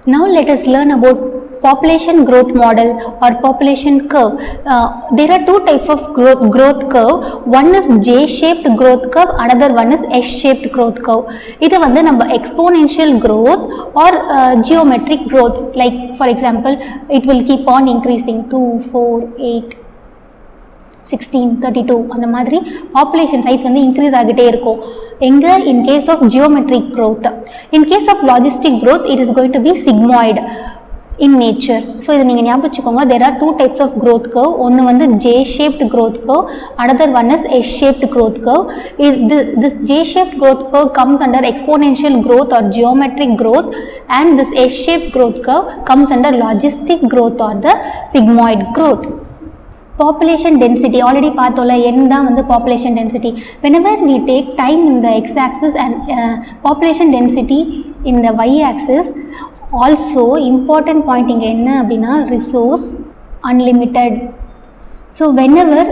Now let us learn about population growth model or population curve. There are two types of growth curve. One is J-shaped growth curve, another one is S-shaped growth curve. இது வந்து நம்ம exponential growth or geometric growth. Like for example, it will keep on increasing 2, 4, 8, 16, 32 அந்த மாதிரி population size வந்து increase ஆகிட்டே இருக்கும். எங்க in case of geometric growth. In case of logistic growth, it is going to be sigmoid in nature. So இதை நீங்கள் ஞாபகம் வச்சுக்கோங்க. There are two types of growth curve. ஒன்று வந்து J-shaped growth curve, another one is S-shaped growth curve. This J-shaped growth curve comes under exponential growth or geometric growth, and this S-shaped growth curve comes under logistic growth or the sigmoid growth. Population density already பார்த்தோம்ல, n தான் வந்து population density. Whenever we take time in the x-axis and population density in the y-axis, also important point இங்க என்ன அப்படின்னா resource unlimited. So whenever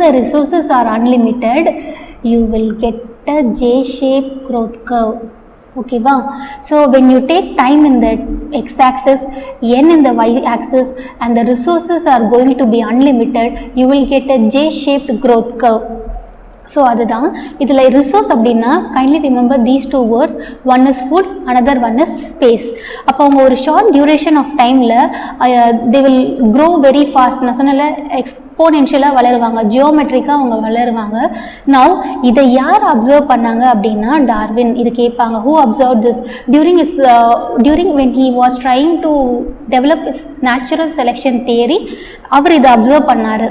the resources are unlimited, you will get a J-shaped growth curve. Okay va? So when you take time in the x-axis, n in the y-axis, and the resources are going to be unlimited, you will get a J-shaped growth curve. So அதுதான் இதில் resource அப்படின்னா kindly remember these two words. One is food, another one is space. அப்போ அவங்க ஒரு short duration of timeல they will grow very fast. நான் சொன்னல எக்ஸ்போனென்ஷியலாக வளருவாங்க, ஜியோமெட்ரிக்காக அவங்க வளருவாங்க. Now இதை யார் அப்சர்வ் பண்ணாங்க அப்படின்னா டார்வின். இது கேட்பாங்க, who observed this during when he was trying to develop his natural selection theory. அவர் இதை அப்சர்வ் பண்ணாரு.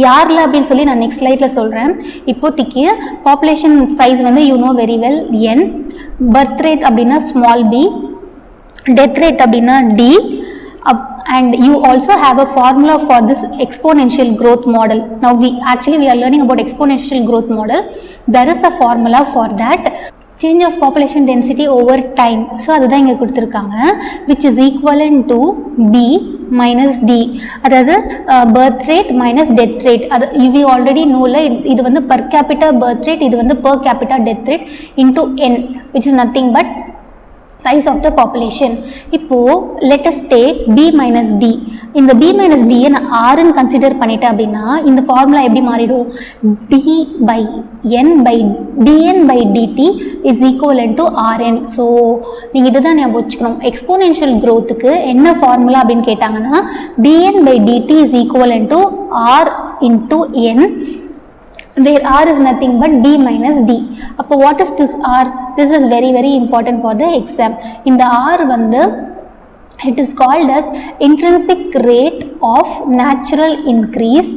யாரில் அப்படின்னு சொல்லி நான் நெக்ஸ்ட் ஸ்லைடில் சொல்கிறேன். இப்போதைக்கு பாப்புலேஷன் சைஸ் வந்து you know very well n, birth rate அப்படின்னா ஸ்மால் b, டெத் ரேட் அப்படின்னா d, and you also have a formula for this exponential growth model. Now we are learning about exponential growth model. There is a formula for that. Change of population density over time. So அதுதான் இங்கே கொடுத்துருக்காங்க, which is equivalent to b minus d. அதாவது birth rate minus death rate. அது we already know இது வந்து per capita birth rate, இது வந்து per capita death rate into n, which is nothing but size of the population. இப்போ let us take b minus d. இந்த b minus d நான் r ன்னு consider பண்ணிட்டேன் அப்படின்னா இந்த ஃபார்முலா எப்படி மாறிடும்? d by n by dn by dt is equivalent to rn. So நீங்கள் இதுதான் ஞாபகம் வச்சுக்கணும். எக்ஸ்போனென்ஷியல் க்ரோத்துக்கு என்ன ஃபார்முலா அப்படின்னு கேட்டாங்கன்னா dn by dt is equivalent to r into n, where r is nothing but d minus d. அப்போ what is this r? This is very very important for the exam. இந்த r வந்து it is called as intrinsic rate of natural increase,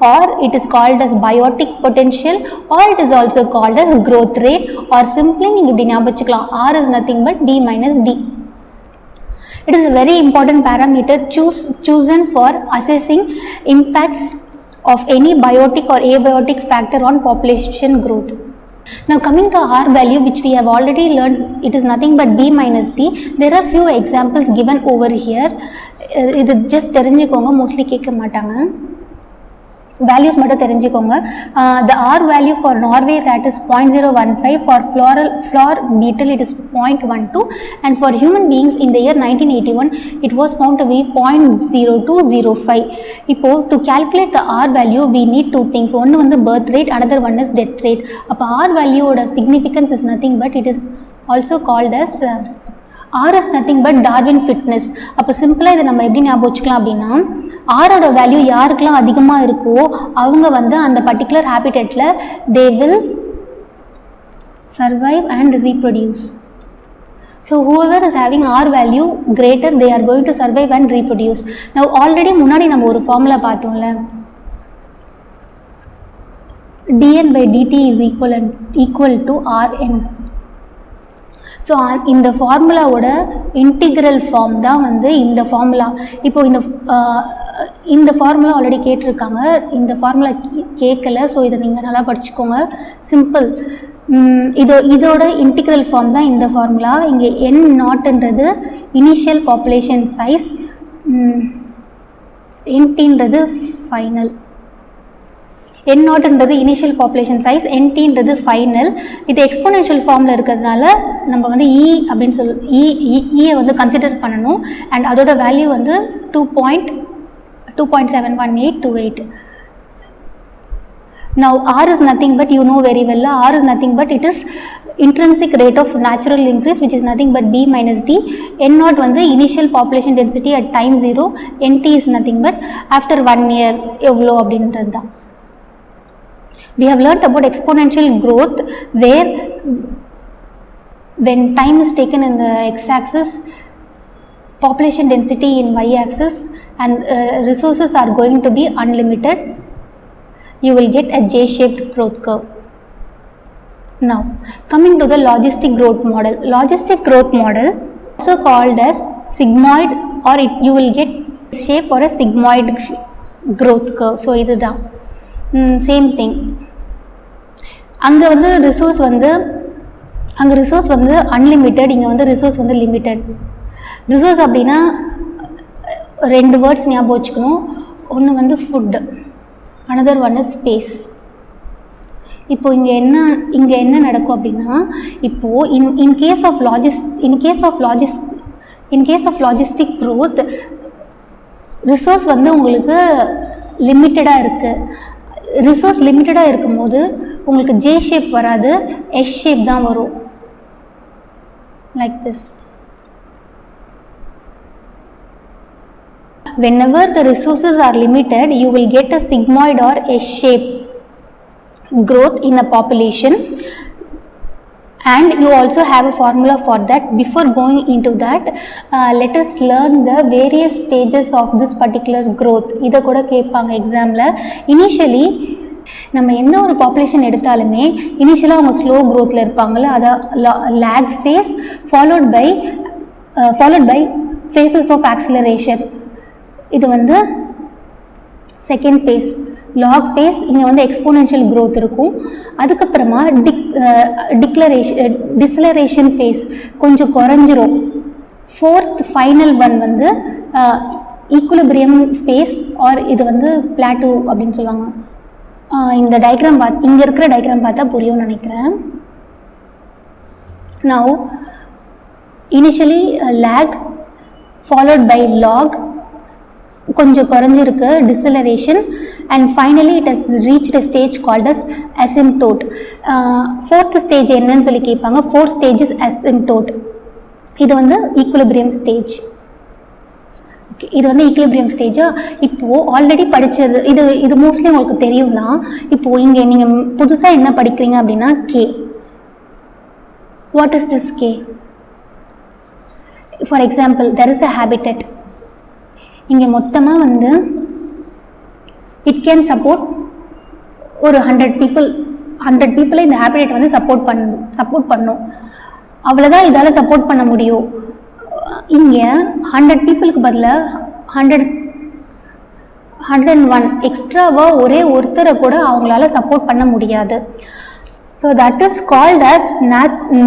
or it is called as biotic potential, or it is also called as growth rate, or simply நீங்க இப்படி ஞாபகம் வச்சுக்கலாம், r is nothing but d minus d. It is a very important parameter chosen for assessing impacts of any biotic or abiotic factor on population growth. Now coming to r value, which we have already learned, it is nothing but b minus d. There are few examples given over here. இது just தெரிஞ்சுக்கோங்க, mostly கேட்க மாட்டாங்க. values மட்டும் தெரிஞ்சுக்கோங்க. The R value for Norway that is 0.015, for floor beetle it is 0.12, and for human beings in the year 1981 it was found to be 0.0205. இப்போ to calculate the R value we need two things. One வந்து birth rate, another one is death rate. அப்போ R value ஓட significance is nothing but it is also called as R is nothing but Darwin fitness. அப்போ சிம்பிளாக இதை நம்ம எப்படி ஞாபகம் வச்சுக்கலாம் அப்படின்னா, ஆரோட வேல்யூ யாருக்கெல்லாம் அதிகமாக இருக்கோ அவங்க வந்து அந்த particular ஹேபிட்டேட்டில் they will survive and reproduce. So whoever is having R value greater, they are going to survive and reproduce. Now already முன்னாடி நம்ம ஒரு ஃபார்முலா பார்த்தோம்ல, dn by dt is equal to rn. So இந்த ஃபார்முலாவோட integral form தான் வந்து இந்த formula. இப்போது இந்த ஃபார்முலா ஆல்ரெடி கேட்டிருக்காங்க, இந்த ஃபார்முலா கேட்கல. ஸோ இதை நீங்கள் நல்லா படிச்சுக்கோங்க, சிம்பிள். இதோட இன்டிகிரல் ஃபார்ம் தான் இந்த ஃபார்முலா. இங்கே n நாட்ன்றது இனிஷியல் பாப்புலேஷன் சைஸ், ntன்றது ஃபைனல். n நாட்ன்றது இனிஷியல் பாப்புலேஷன் சைஸ், ntன்றது ஃபைனல். இது எக்ஸ்போனென்ஷியல் ஃபார்மில் இருக்கிறதுனால நம்ம வந்து E அப்படின்னு ஈயை வந்து கன்சிடர் பண்ணணும். அண்ட் அதோட வேல்யூ வந்து 2.71828. Now R is nothing but, you know very well, R is nothing but it is intrinsic rate of natural increase, which is nothing but B minus D. N0 வந்து initial population density at time 0, NT is nothing but after 1 year எவ்வளோ அப்படின்றது தான். We have learnt about exponential growth, where when time is taken in the x-axis, population density in y-axis, and resources are going to be unlimited, you will get a J-shaped growth curve. Now, coming to the logistic growth model. Logistic growth model, also called as sigmoid, or you will get shape or a sigmoid growth curve. So, இது தான் same thing. அங்கே வந்து resource வந்து unlimited, இங்கே வந்து resource வந்து limited. Resource அப்படின்னா 2 words ஞாபகம் வச்சுக்கணும். ஒன்று வந்து food, another one is space. இப்போ இங்கே என்ன நடக்கும் அப்படின்னா, இப்போது in case of logistic growth, resource வந்து உங்களுக்கு லிமிட்டடாக இருக்குது. ரிசோர்ஸ் லிமிட்டடாக இருக்கும்போது உங்களுக்கு J ஷேப் வராது, S ஷேப் தான் வரும், like this. Whenever the resources are limited, you will get a sigmoid or S-shape growth in a population, and you also have a formula for that. Before going into that, let us learn the various stages of this particular growth. இதை கூட கேட்பாங்க எக்ஸாமில். Initially நம்ம எந்த ஒரு population எடுத்தாலுமே இனிஷியலாக அவங்க ஸ்லோ க்ரோத்தில் இருப்பாங்களே, அதை lag phase followed by phases of acceleration. இது வந்து செகண்ட் ஃபேஸ். லாக் ஃபேஸ், இங்கே வந்து எக்ஸ்போனென்ஷியல் க்ரோத் இருக்கும். அதுக்கப்புறமா டிஸ்லரேஷன் ஃபேஸ் கொஞ்சம் குறைஞ்சிரும். ஃபோர்த் ஃபைனல் ஒன் வந்து ஈக்குலிபிரியம் ஃபேஸ், ஆர் இது வந்து பிளாட்டூ அப்படின்னு சொல்லுவாங்க. இந்த டயக்ராம் இங்கே இருக்கிற டயக்ராம் பார்த்தா புரியும்னு நினைக்கிறேன். Now initially lag followed by log, கொஞ்சம் குறைஞ்சிருக்கு, deceleration, and finally it has reached a stage called as asymptote. Fourth stage என்னன்னு சொல்லி கேட்பாங்க. Fourth stage is asymptote. இது வந்து ஈக்குலிபிரியம் ஸ்டேஜ். ஓகே, இது வந்து ஈக்குலிபிரியம் ஸ்டேஜா. இப்போது ஆல்ரெடி படித்தது இது மோஸ்ட்லி உங்களுக்கு தெரியும் தான். இப்போது இங்கே நீங்கள் புதுசாக என்ன படிக்கிறீங்க அப்படின்னா K. What is this K? For example, there is a habitat. இங்கே மொத்தமாக வந்து இட் கேன் சப்போர்ட் ஒரு 100 பீப்புளை இந்த ஹேபிடேட் வந்து சப்போர்ட் பண்ணும். அவ்வளோதான் இதால் சப்போர்ட் பண்ண முடியும். இங்கே 100 பீப்புளுக்கு பதிலாக 101 எக்ஸ்ட்ராவாக ஒரே ஒருத்தரை கூட அவங்களால சப்போர்ட் பண்ண முடியாது. So that is called as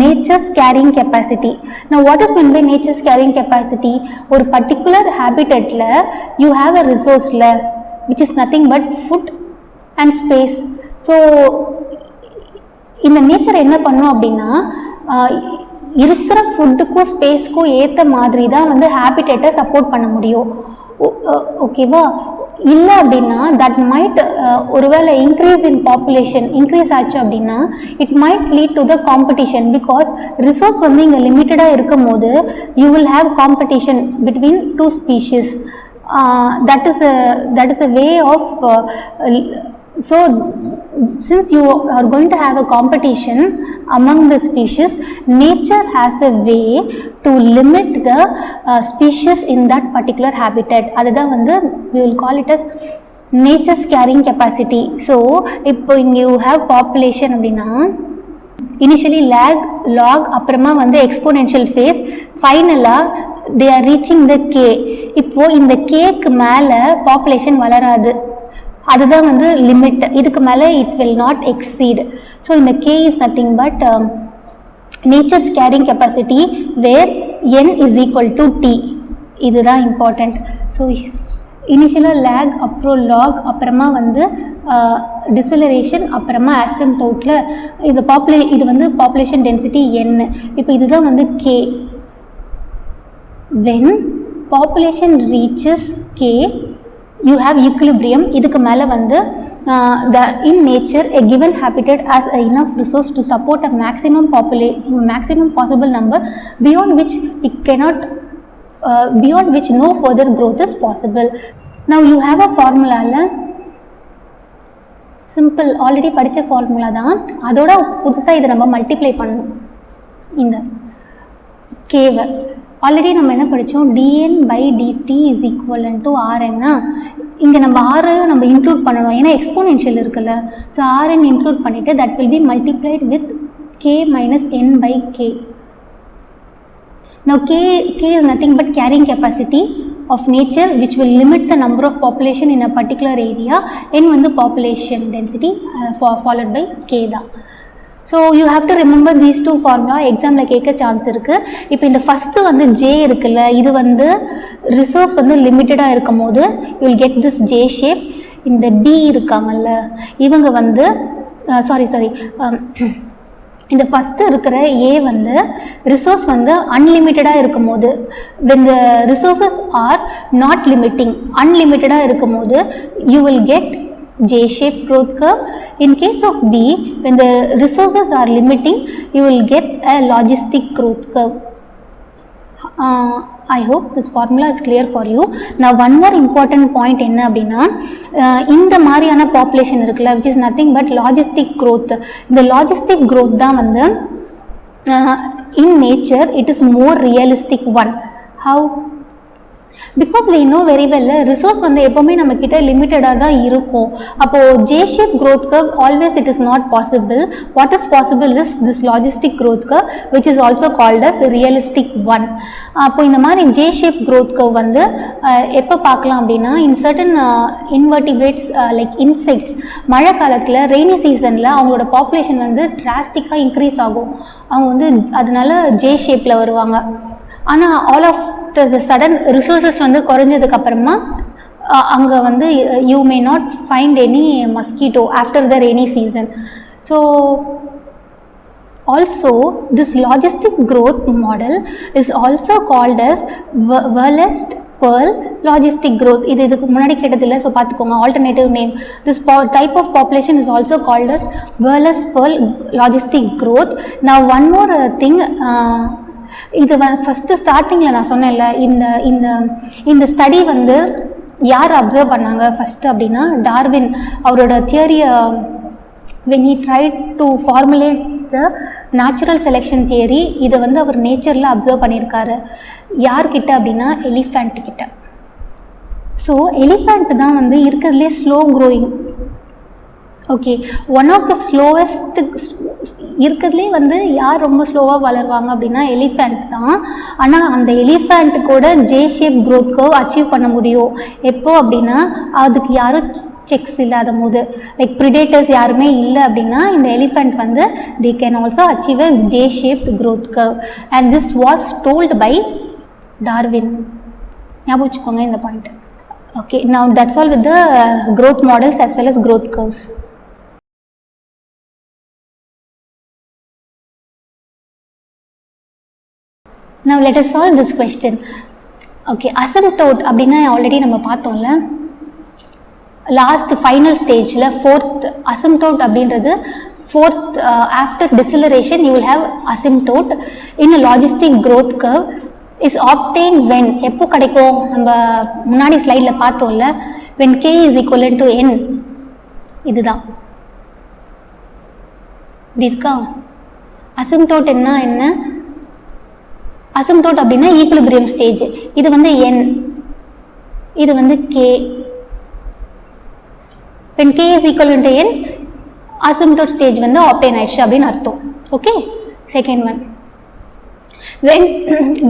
nature's carrying capacity. Now what is meant by nature's carrying capacity? ஒரு particular habitatல you have a resource which is nothing but food and space. So இந்த நேச்சர் என்ன பண்ணும் அப்படின்னா, இருக்கிற ஃபுட்டுக்கும் ஸ்பேஸ்க்கும் ஏற்ற மாதிரி தான் வந்து ஹேபிட்டேட்டை சப்போர்ட் பண்ண முடியும். ஓகேவா? இல்லை அப்படின்னா தட் மைட் ஒருவேளை இன்க்ரீஸ் இன் பாப்புலேஷன் இன்க்ரீஸ் ஆச்சு அப்படின்னா it might lead to the competition. Because resource வந்து இங்கே லிமிட்டடாக இருக்கும் போது you will have competition between 2 species. that is a way of so since you are going to have a competition among the species, nature has a way to limit the species in that particular habitat. adha vandu we will call it as nature's carrying capacity. So இப்போ you have population அப்படின்னா initially log அப்புறமா வந்து exponential phase, ஃபைனலாக they are reaching the K. இப்போ இந்த Kக்கு மேலே population வளராது, அதுதான் வந்து லிமிட். இதுக்கு மேலே it will not exceed. So இந்த K is nothing but nature's carrying capacity where N is equal to T. இதுதான் இம்பார்ட்டண்ட். ஸோ இனிஷியலாக லேக், அப்புறம் லாக், அப்புறமா வந்து டிசலரேஷன் அப்புறமா அசிம்டோட்டில் இது வந்து பாப்புலேஷன் டென்சிட்டி n. இப்போ இதுதான் வந்து k. when population reaches k you have equilibrium. இதுக்கு மேலே வந்து in nature a given habitat has enough resource to support a maximum possible number beyond which no further growth is possible. Now you have a formula. Simple, already படித்த formula தான், அதோட புதுசாக இதை நம்ம multiply பண்ணணும். இந்த கேவை ஆல்ரெடி நம்ம என்ன படித்தோம், dn/dt is equivalent to rn. இங்கே நம்ம ஆரையும் நம்ம இன்க்ளூட் பண்ணணும், ஏன்னா எக்ஸ்போனென்ஷியல் இருக்குல்ல. ஸோ rn இன்க்ளூட் பண்ணிவிட்டு that will be multiplied with k minus n/k. Now k is nothing but carrying capacity of nature which will limit the number of population in a particular area. n வந்து population density followed by k தான். So you have to remember these two formula. எக்ஸாமில் கேட்க chance இருக்குது. இப்போ இந்த first வந்து J இருக்குல்ல, இது வந்து ரிசோர்ஸ் வந்து லிமிட்டடாக இருக்கும் போது you will get this J shape. இந்த பி இருக்காங்கல்ல, இவங்க வந்து இந்த ஃபஸ்ட்டு இருக்கிற ஏ வந்து ரிசோர்ஸ் வந்து அன்லிமிட்டடாக இருக்கும் போது, when the resources are not limiting, அன்லிமிட்டடாக இருக்கும் போது you will get J-shaped growth curve. In case of B, when the resources are limiting, you will get a logistic growth curve. I hope this formula is clear for you. Now one more important point என்ன அப்படின்னா, இந்த மாதிரியான population இருக்குல்ல, which is nothing but logistic growth. இந்த logistic growth தான் வந்து in nature it is more realistic one. How? Because we know very well resource வந்து எப்போவுமே நம்ம கிட்ட லிமிட்டடாக தான் இருக்கும். அப்போது J-shaped growth curve always it is not possible. What is possible is this logistic growth curve which is also called as realistic one. அப்போ இந்த மாதிரி J-shaped growth curve வந்து எப்போ பார்க்கலாம் அப்படின்னா, in certain invertebrates like insects, மழை காலத்தில் rainy சீசனில் அவங்களோட பாப்புலேஷன் வந்து டிராஸ்டிக்காக இன்க்ரீஸ் ஆகும். அவங்க வந்து அதனால J-ஷேப்பில் வருவாங்க. ஆனால் all of the sudden resources வந்து குறைஞ்சதுக்கப்புறமா அங்கே வந்து you may not find any mosquito after the rainy season. So also this logistic growth model is also called as Verhulst Pearl logistic growth. இதுக்கு முன்னாடி கேட்டதில்லை, ஸோ பார்த்துக்கோங்க, alternative name. This type of population is also called as Verhulst Pearl logistic growth. நான் one more thing, இது first ஸ்டார்டிங்கில் நான் சொன்னேன்ல, இந்த ஸ்டடி வந்து யார் அப்சர்வ் பண்ணாங்க ஃபஸ்ட்டு அப்படின்னா, டார்வின். அவரோட தியரியை when he tried to formulate the natural selection theory, இதை வந்து அவர் நேச்சரில் அப்சர்வ் பண்ணியிருக்காரு. யார்கிட்ட அப்படின்னா எலிஃபண்ட் கிட்ட. ஸோ எலிஃபண்ட் தான் வந்து இருக்கிறதுலே slow growing. Okay, one of the slowest இருக்கிறதுலே வந்து யார் ரொம்ப ஸ்லோவாக வளருவாங்க அப்படின்னா எலிஃபண்ட் தான். ஆனால் அந்த எலிஃபண்ட் கூட J-ஷேப் க்ரோத் கர்வ் அச்சீவ் பண்ண முடியும். எப்போ அப்படின்னா, அதுக்கு யாரும் செக்ஸ் இல்லாத போது, லைக் ப்ரிடேட்டர்ஸ் யாருமே இல்லை அப்படின்னா இந்த எலிஃபண்ட் வந்து they can also achieve a J-shaped growth curve. And this was told by Darwin. ஞாபகம் வச்சுக்கோங்க இந்த point. Okay, now that's all with the growth models as well as growth curves. Now let us solve this question. Okay, asymptote அப்படின்னா already நம்ம பார்த்தோம்ல, last final ஸ்டேஜில் fourth asymptote அப்படின்றது fourth. After deceleration you will have asymptote in a logistic growth curve is obtain when. எப்போ கிடைக்கும்? நம்ம முன்னாடி ஸ்லைடில் பார்த்தோம்ல, when k is equivalent to n. இதுதான் இப்படி இருக்கா. அசிம்டோட் என்ன அசிம்டோட் அப்படின்னா ஈக்குலிபிரியம் ஸ்டேஜ். இது வந்து n, இது வந்து k. when k is equivalent to n, asymptote stage வந்து obtain ஆயிடுச்சு அப்படின்னு அர்த்தம். Okay, second one,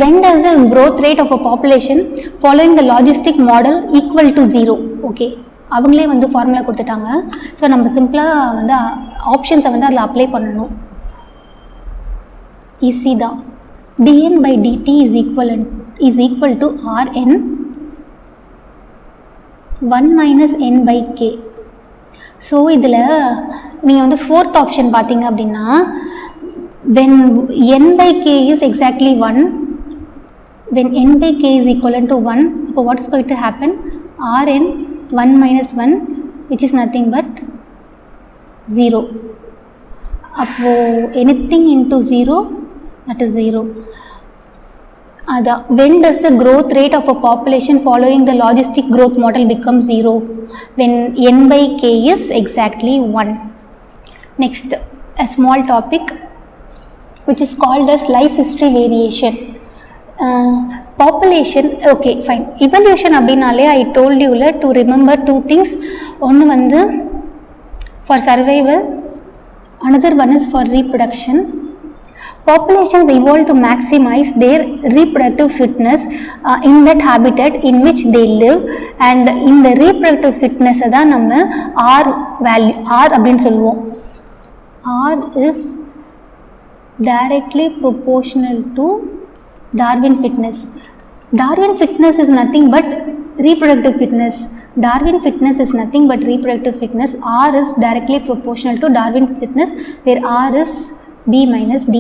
when does the growth rate of a population following the logistic model equal to 0? Okay, அவங்களே வந்து ஃபார்முலா கொடுத்துட்டாங்க. ஸோ நம்ம சிம்பிளாக வந்து ஆப்ஷன்ஸை வந்து அதில் அப்ளை பண்ணணும். ஈஸி தான். dn/dt is equal to rn 1 minus n by k. So இதில் நீங்கள் வந்து ஃபோர்த் ஆப்ஷன் பார்த்தீங்க அப்படின்னா when n by k is exactly 1, when n by k is equivalent to 1, so what is going to happen? Rn 1 minus 1, which is nothing but 0. அப்போ anything into 0, that is 0. When does the growth rate of a population following the logistic growth model become 0? When n by k is exactly 1. Next, a small topic which is called as life history variation. Population, okay fine, evolution அப்படினாலே I told you to remember two things. ஒன்று வந்து for survival, another one is for reproduction. Populations evolve to maximize their reproductive fitness in that habitat in which they live, and in the reproductive fitness தான் நம்ம R value, R அப்படின்னு சொல்லுவோம். R is directly proportional to Darwin fitness. Darwin fitness is nothing but reproductive fitness. Darwin fitness is nothing but reproductive fitness. R is directly proportional to Darwin fitness, where R is B minus D.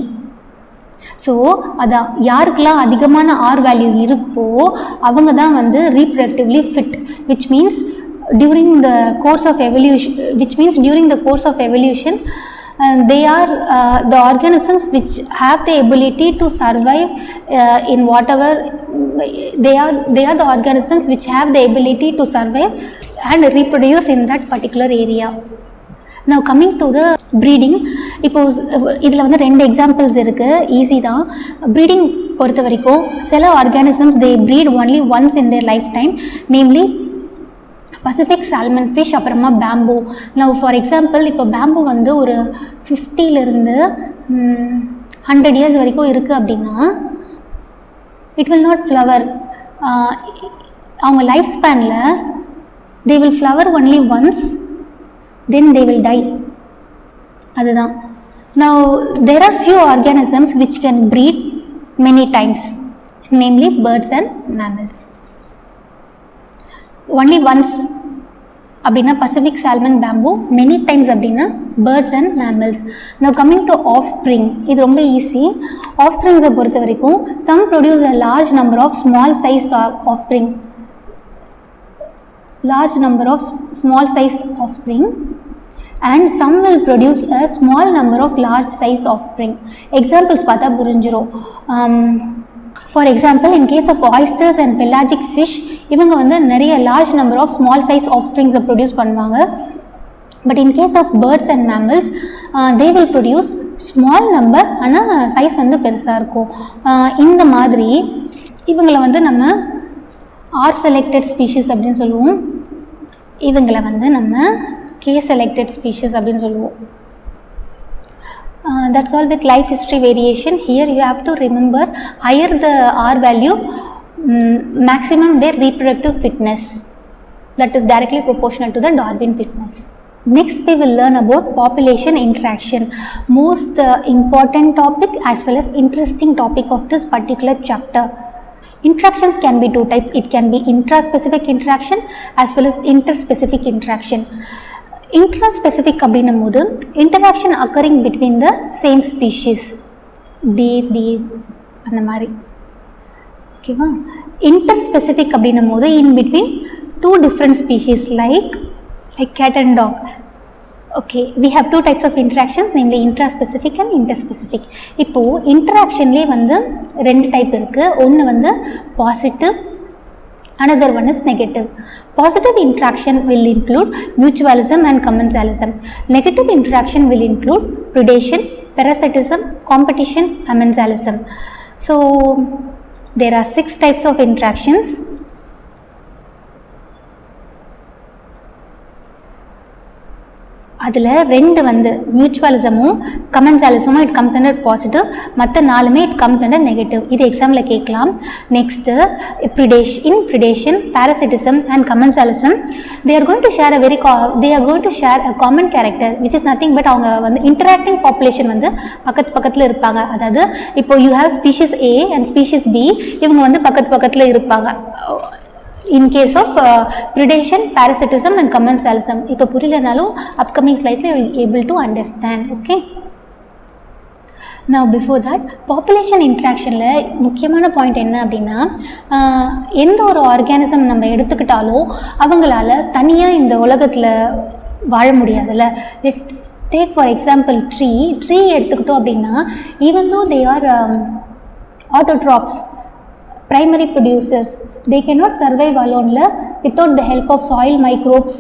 So அதான் யாருக்கெல்லாம் அதிகமான R value இருக்கோ அவங்க தான் வந்து ரீப்ரடக்டிவ்லி fit, which means during the course of evolution they are the organisms which have the ability to survive in whatever they are the organisms which have the ability to survive and reproduce in that particular area. Now coming to the breeding, இப்போ இதில் வந்து ரெண்டு examples இருக்குது, easy தான். Breeding பொறுத்த வரைக்கும் சில organisms they breed only once in their lifetime, namely Pacific salmon fish, அப்புறமா பேம்பு. நான் ஃபார் எக்ஸாம்பிள் இப்போ பேம்பு வந்து ஒரு 50லேருந்து 100 years வரைக்கும் இருக்குது அப்படின்னா இட் வில் நாட் ஃப்ளவர். அவங்க life ஸ்பேனில் they will flower only once, then they will die. அதுதான். Now there are few organisms which can breed many times, namely birds and mammals. Only once அப்படின்னா Pacific salmon bamboo, many times அப்படின்னா birds and mammals. Now coming to offspring, இது ரொம்ப easy. ஆஃப்ஸ்ப்ரிங்ஸை பொறுத்த வரைக்கும் some produce a large number of small size offspring, and some will produce a small number of large size offspring. Examples பார்த்தா புரிஞ்சிரும். For example, in case of oysters and pelagic fish, இவங்க வந்து நிறைய large number of small size offsprings produce பண்ணுவாங்க. But in case of birds and mammals, they will produce small number, ஆனால் size வந்து பெருசாக இருக்கும். இந்த மாதிரி இவங்களை வந்து நம்ம R selected species அப்படின்னு சொல்லுவோம், இவங்களை வந்து நம்ம K selected species அப்படின்னு சொல்லுவோம். That's all with life history variation. Here you have to remember, higher the R value, maximum their reproductive fitness, that is directly proportional to the Darwin fitness. Next we will learn about population interaction, most important topic as well as interesting topic of this particular chapter. Interactions can be two types. It can be intraspecific interaction as well as interspecific interaction. Intraspecific அப்படின்னும் போது interaction occurring between the same species, deer அந்த மாதிரி, ஓகேவா. interspecific அப்படின்னும் போது in between two different species like cat and dog. Okay, we have two types of interactions, namely intraspecific and interspecific. இப்போ இன்டராக்ஷன்லேயே வந்து ரெண்டு டைப் இருக்குது. ஒன்று வந்து positive, another one is negative. Positive interaction will include mutualism and commensalism. Negative interaction will include predation, parasitism, competition, amensalism. So there are 6 types of interactions. அதில் ரெண்டு வந்து மியூச்சுவலிசமும் கமென்சாலிசமும் it comes under positive, மற்ற நாலுமே it comes under negative. இது எக்ஸாமில் கேட்கலாம். Next predation, parasitism and commensalism, they are going to share a common character which is nothing but அவங்க வந்து interacting population வந்து பக்கத்தில் இருப்பாங்க. அதாவது இப்போ you have species A and species B, இவங்க வந்து பக்கத்தில் இருப்பாங்க. in case of predation, parasitism and commensalism. இப்போ புரியலனாலும் upcoming slides you will be able to understand. Okay. Now before that, population interaction முக்கியமான பாயிண்ட் என்ன அப்படின்னா, எந்த ஒரு ஆர்கானிசம் நம்ம எடுத்துக்கிட்டாலும் அவங்களால தனியாக இந்த உலகத்தில் வாழ முடியாதுல்ல. Let's take for example tree எடுத்துக்கிட்டோம் அப்படின்னா, even though they are autotrophs, primary producers, they cannot survive alone without the help of soil microbes,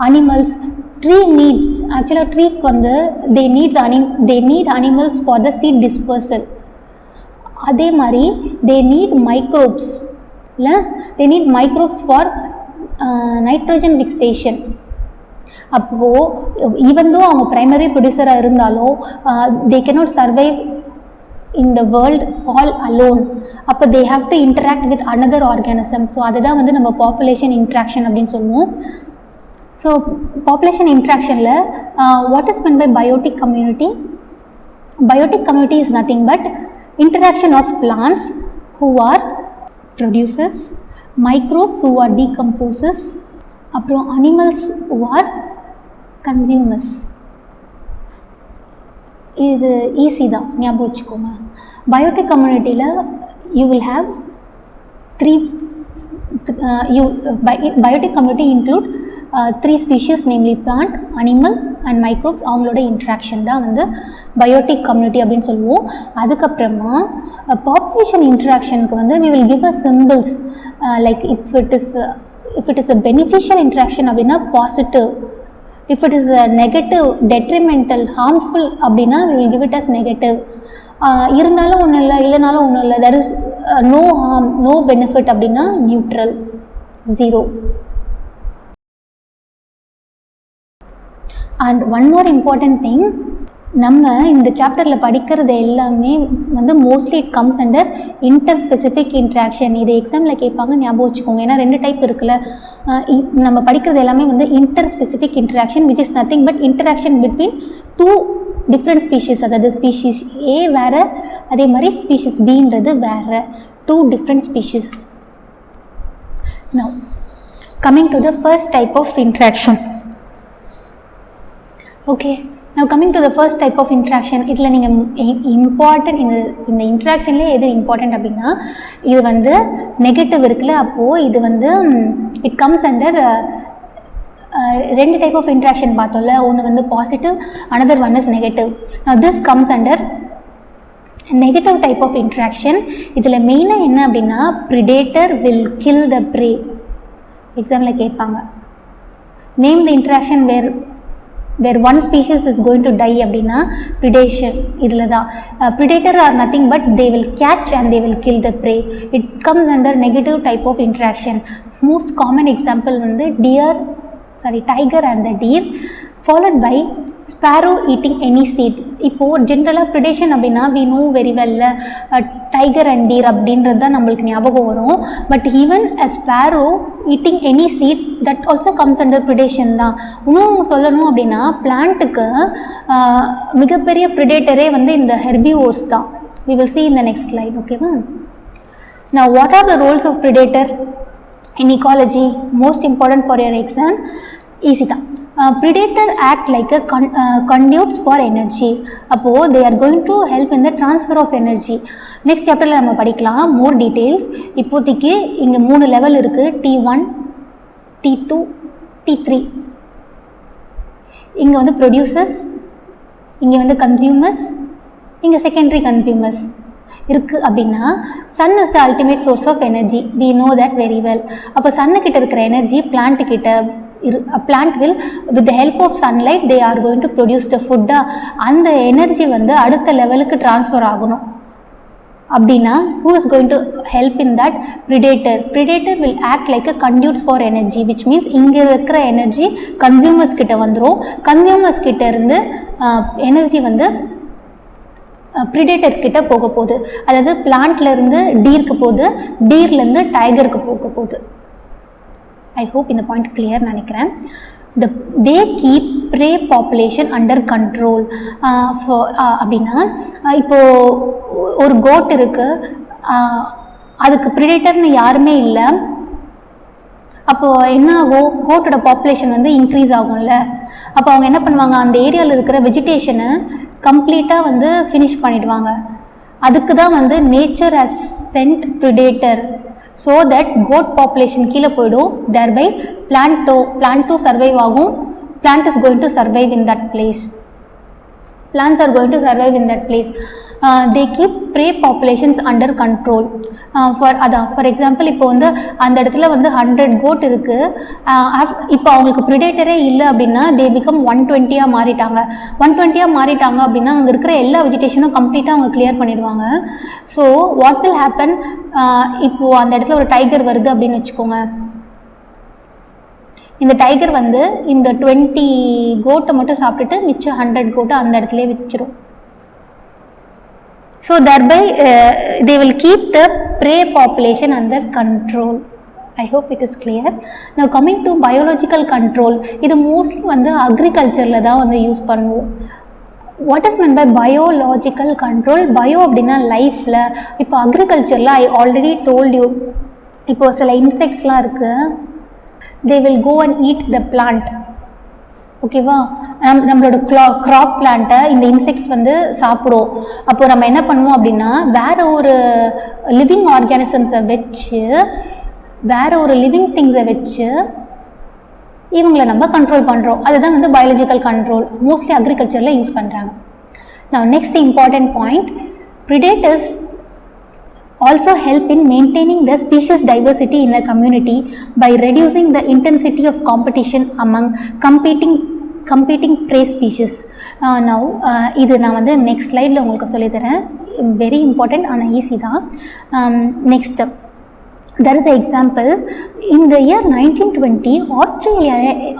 animals. Tree need actually tree வந்து they need animals for the seed dispersal. அதே மாதிரி they need microbes they need microbes for nitrogen fixation. அப்போது even though அவங்க primary ப்ரொடியூசராக இருந்தாலும் they cannot survive in the world all alone. அப்போ they have to interact with another organism. So அதுதான் வந்து நம்ம population interaction அப்படின்னு சொல்லுவோம். So population interactionல what is meant by biotic community? Biotic community is nothing but interaction of plants who are producers, microbes who are decomposers, அப்புறம் animals who are consumers. இது easy தான், ஞாபகம் வச்சுக்கோங்க. பயோட்டிக் கம்யூனிட்டியில் you will have biotic community include 3 species, namely plant, animal and microbes. அவங்களோட interaction தான் வந்து biotic community அப்படின்னு சொல்லுவோம். அதுக்கப்புறமா பாப்புலேஷன் இன்ட்ராக்ஷனுக்கு வந்து we will give a symbols like if it is a beneficial interaction அப்படின்னா positive, if it is a negative, detrimental, harmful அப்படின்னா we will give it as negative. இருந்தாலும் ஒன்றும் இல்லை, இல்லைனாலும் ஒன்றும் இல்லை, there is no harm, no benefit அப்படின்னா neutral, zero. And one more important thing, நம்ம இந்த சாப்டரில் படிக்கிறது எல்லாமே வந்து mostly it comes under interspecific interaction. இது எக்ஸாமில் கேட்பாங்க, ஞாபகம் வச்சுக்கோங்க. ஏன்னா 2 டைப் இருக்குல்ல. நம்ம படிக்கிறது எல்லாமே வந்து interspecific interaction, which is nothing but interaction between 2 different species. அதாவது ஸ்பீஷீஸ் ஏ வேறு, அதே மாதிரி ஸ்பீஷீஸ் பின்றது வேறு. 2 different species. Now coming to the first type of interaction. Okay, now coming to the first type of interaction. இதில் நீங்கள் important இந்த இன்ட்ராக்ஷன்லேயே எது important அப்படின்னா, இது வந்து நெகட்டிவ் இருக்குல்ல. அப்போது இது வந்து it comes under 2 type of interaction பார்த்தோம்ல. ஒன்று வந்து positive, another one is negative. now this comes under negative type of interaction. இதில் மெயினாக என்ன அப்படின்னா, predator will kill the prey. எக்ஸாமில் கேட்பாங்க, name the interaction where one species is going to die அப்படின்னா predation. இதில் தான் predator are nothing but they will catch and they will kill the prey. It comes under negative type of interaction. Most common example வந்து tiger and the deer, followed by sparrow eating any seed. இப்போது ஜென்ரலாக predation அப்படின்னா we know very well tiger and deer அப்படின்றது தான் நம்மளுக்கு ஞாபகம் வரும். But even a sparrow eating any seed that also comes under predation தான். இன்னும் சொல்லணும் அப்படின்னா பிளான்ட்டுக்கு மிகப்பெரிய ப்ரிடேட்டரே வந்து இந்த ஹெர்பிவோர்ஸ் தான். we will see in the next slide. ஓகேவா? now what are the roles of predator in ecology? most important for your exam. Easy தான். predator act like a conduits for energy. அப்போது they are going to help in the transfer of energy. Next சாப்டரில் நம்ம படிக்கலாம் மோர் details. இப்போதைக்கு இங்கே 3 level இருக்குது, T1, T2, T3. இங்கே வந்து ப்ரொடியூசர்ஸ், இங்கே வந்து கன்சியூமர்ஸ், இங்கே செகண்டரி கன்சியூமர்ஸ் இருக்குது. அப்படின்னா sun is the ultimate source of energy. we know that very well. அப்போ சன்னுக்கிட்ட இருக்கிற எனர்ஜி பிளான்ட்டுக்கிட்ட plant will with the help of sunlight they are going to produce the food. அந்த எனர்ஜி வந்து அடுத்த லெவலுக்கு ட்ரான்ஸ்ஃபர் ஆகணும் அப்படின்னா who is going to help in that? predator will act like a conduits for energy, which means இங்கே இருக்கிற energy consumers கிட்ட வந்துடும். கன்சியூமர்ஸ் கிட்ட இருந்து எனர்ஜி வந்து predator கிட்ட போக போகுது. அதாவது பிளான்ட்லேருந்து டீருக்கு போகுது, டீர்லேருந்து டைகருக்கு போக போகுது. I hope இந்த பாயிண்ட் கிளியர் நினைக்கிறேன். they keep prey population under control. அப்படின்னா இப்போது ஒரு கோட் இருக்குது, அதுக்கு ப்ரிடேட்டர்னு யாருமே இல்லை, அப்போது என்ன ஆகும், கோட்டோட பாப்புலேஷன் வந்து இன்க்ரீஸ் ஆகும்ல. அப்போ அவங்க என்ன பண்ணுவாங்க, அந்த ஏரியாவில் இருக்கிற வெஜிடேஷனை கம்ப்ளீட்டாக வந்து ஃபினிஷ் பண்ணிடுவாங்க. அதுக்கு தான் வந்து nature has sent predator so that goat population கீழே போயிடும். தேர்பை பிளான்ட் சர்வைவ் ஆகும். plant is going to survive in that place. Plants are going to survive in that place. They keep prey populations under control. For example, இப்போ வந்து அந்த இடத்துல வந்து 100 goat இருக்கு. இப்போ அவங்களுக்கு ப்ரிடேட்டரே இல்லை அப்படின்னா they become 120 மாறிட்டாங்க. 120 மாறிட்டாங்க அப்படின்னா அங்கே இருக்கிற எல்லா வெஜிடேஷனும் கம்ப்ளீட்டாக அவங்க கிளியர் பண்ணிடுவாங்க. ஸோ வாட் வில் ஹேப்பன், இப்போது அந்த இடத்துல ஒரு டைகர் வருது அப்படின்னு வச்சுக்கோங்க. இந்த டைகர் வந்து இந்த 20 கோட்டை மட்டும் சாப்பிட்டுட்டு மிச்சம் 100 கோட்டை அந்த இடத்துல வச்சிடும். So thereby they will keep the prey population under control. I hope it is clear. Now coming to biological control, இது மோஸ்ட்லி வந்து அக்ரிகல்ச்சரில் தான் வந்து யூஸ் பண்ணுவோம். What is meant by biological control? Bio அப்படின்னா லைஃப்பில். இப்போ அக்ரிகல்ச்சரில் ஐ ஆல்ரெடி டோல்ட் யூ, இப்போது சில இன்செக்ட்ஸ்லாம் இருக்குது, they will go and eat the plant. ஓகேவா, நம்மளோட க்ராப் பிளான்ட்டை இந்த இன்செக்ட்ஸ் வந்து சாப்பிடும். அப்போ நம்ம என்ன பண்ணுவோம் அப்படின்னா வேறு ஒரு லிவிங் ஆர்கானிசம்ஸை வச்சு, வேறு ஒரு லிவிங் திங்ஸை வச்சு இவங்களை நம்ம கண்ட்ரோல் பண்ணுறோம். அதுதான் வந்து பயாலஜிக்கல் கண்ட்ரோல், மோஸ்ட்லி அக்ரிகல்ச்சரில் யூஸ் பண்ணுறாங்க. Now next important point, predators also help in maintaining the species diversity in the community by reducing the intensity of competition among competing prey species. Now இது நான் வந்து next ஸ்லைடில் உங்களுக்கு சொல்லித்தரேன். Very important ஆனால் easy தான். Next there is an example. In the year 1920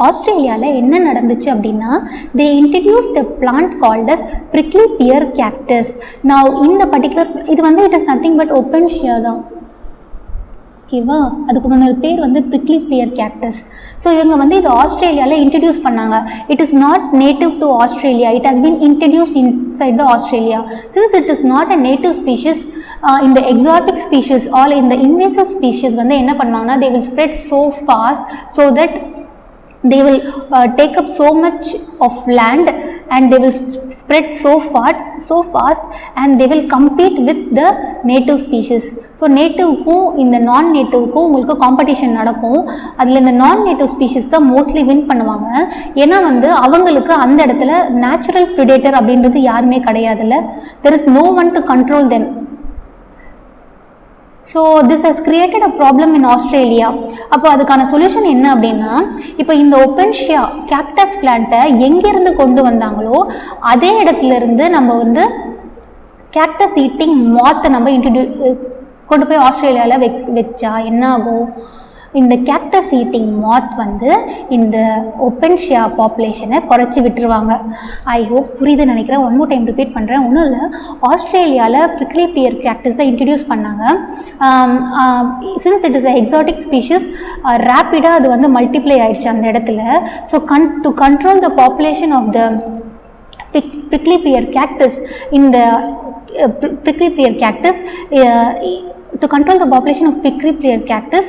ஆஸ்திரேலியாவில் என்ன நடந்துச்சு அப்படின்னா, they introduced a plant called as prickly pear cactus. Now இந்த பர்டிகுலர் இது வந்து it is nothing but opensia தான். ஓகேவா, அதுக்கு முன்னாடி பேர் வந்து prickly pear cactus. ஸோ இவங்க வந்து இது ஆஸ்திரேலியாவில் இன்ட்ரடியூஸ் பண்ணாங்க. It is not native to Australia, it has been introduced inside the Australia. Since it is not a native species, இந்த எக்ஸாட்டிக் ஸ்பீஷிஸ் ஆல் இந்த இன்வேசிவ் ஸ்பீஷிஸ் வந்து என்ன பண்ணுவாங்கன்னா they will spread so fast so that they will take up so much of land and they will spread so fast and they will compete with the native species. So நேட்டிவ்க்கும் இந்த non நேட்டிவ்க்கும் உங்களுக்கு competition நடக்கும். அதில் இந்த non native species தான் mostly win பண்ணுவாங்க. ஏன்னா வந்து அவங்களுக்கு அந்த இடத்துல நேச்சுரல் ப்ரிடேட்டர் அப்படின்றது யாருமே கிடையாதுல்ல. there is no one to control them. So this has created a problem in Australia. அப்போ அதுக்கான சொல்யூஷன் என்ன அப்படின்னா, இப்போ இந்த ஒப்பன்ஷியா கேக்டஸ் பிளான்ட்டை எங்கேருந்து கொண்டு வந்தாங்களோ அதே இடத்துலேருந்து நம்ம வந்து கேக்டஸ் ஈட்டிங் மாத்தை நம்ம கொண்டு போய் ஆஸ்திரேலியாவில் வச்சா என்ன ஆகும், இந்த கேக்டஸ் ஈட்டிங் மாத் வந்து இந்த ஒப்பன்ஷியா பாப்புலேஷனை குறைச்சி விட்டுருவாங்க. ஐ ஹோப் புரியுதுன்னு நினைக்கிறேன். ஒன் மோர் டைம் ரிப்பீட் பண்ணுறேன். ஒன்றும் இல்லை, ஆஸ்திரேலியாவில் ப்ரிக்லி பியர் கேக்டஸை இன்ட்ரடியூஸ் பண்ணாங்க. Since it is a exotic species, ரேப்பிடாக அது வந்து மல்டிப்ளை ஆகிடுச்சு அந்த இடத்துல. So to control the population of the prickly pear cactus in the prickly pear cactus, to control the population of prickly pear cactus,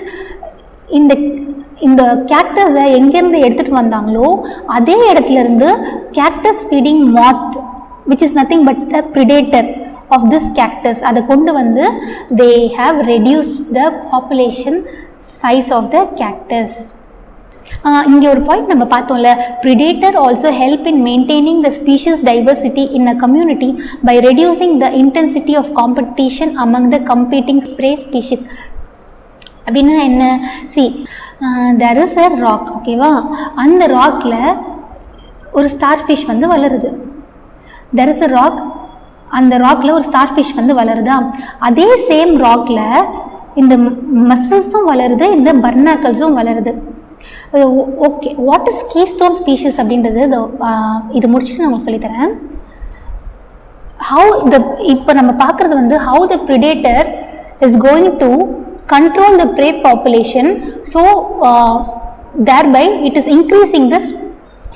இந்த கேக்டஸை எங்கேருந்து எடுத்துகிட்டு வந்தாங்களோ அதே இடத்துலேருந்து cactus feeding moth which is nothing but a predator of this cactus அதை கொண்டு வந்து they have reduced the population size of the cactus. இங்கே ஒரு பாயிண்ட் நம்ம பார்த்தோம்ல, predator also help in maintaining the species diversity in a community by reducing the intensity of competition among the competing prey species. அப்படின்னா என்ன, there is a rock, ஓகேவா, அந்த ராக்கில் ஒரு star fish வந்து வளருது. there is a rock, அந்த ராக்கில் ஒரு star fish வந்து வளருதா, அதே சேம் ராக்கில் இந்த மசில்ஸும் வளருது, இந்த பர்னாக்கல்ஸும் வளருது. Okay, what is keystone species அப்படின்றது இது முடிச்சுட்டு நான் சொல்லித்தரேன். இப்போ நம்ம பார்க்குறது வந்து how the predator is going to control the prey population, so thereby it is increasing the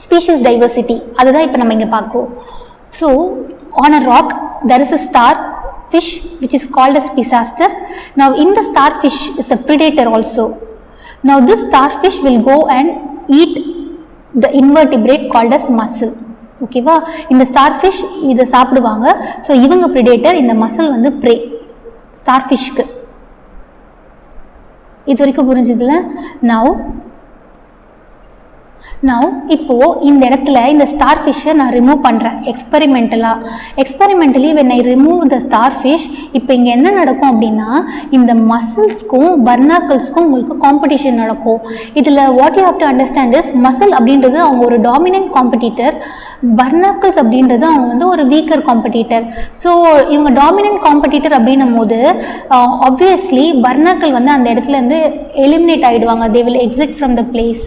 species diversity. அதுதான் இப்போ நம்ம இங்கே பார்க்குறோம். So on a rock there is a star fish which is called as Pisaster. Now in the starfish is a predator also. Now this starfish will go and eat the invertebrate called as mussel. ஓகேவா, இந்த starfish இதை சாப்பிடுவாங்க. So இவங்க predator, இந்த muscle வந்து pray ஸ்டார்ஃபிஷ்க்கு. இது வரைக்கும் புரிஞ்சுதுல? Now இப்போது இந்த இடத்துல இந்த ஸ்டார்ஃபிஷ்ஷை நான் ரிமூவ் பண்ணுறேன் experimentally when I remove the starfish. இப்போ இங்கே என்ன நடக்கும் அப்படின்னா, இந்த மசில்ஸ்க்கும் பர்னாக்கிள்ஸ்க்கும் உங்களுக்கு காம்படிஷன் நடக்கும். இதில் what you have to understand is, muscle அப்படின்றது அவங்க ஒரு டாமினன்ட் காம்படிட்டர், பர்னாக்கிள்ஸ் அப்படின்றது அவங்க வந்து ஒரு வீக்கர் காம்படிட்டர். ஸோ இவங்க டாமினன்ட் காம்படிட்டர் அப்படின்னும் போது ஆப்வியஸ்லி பர்னாக்கிள் வந்து அந்த இடத்துலேருந்து எலிமினேட் ஆகிடுவாங்க. They will exit from the place.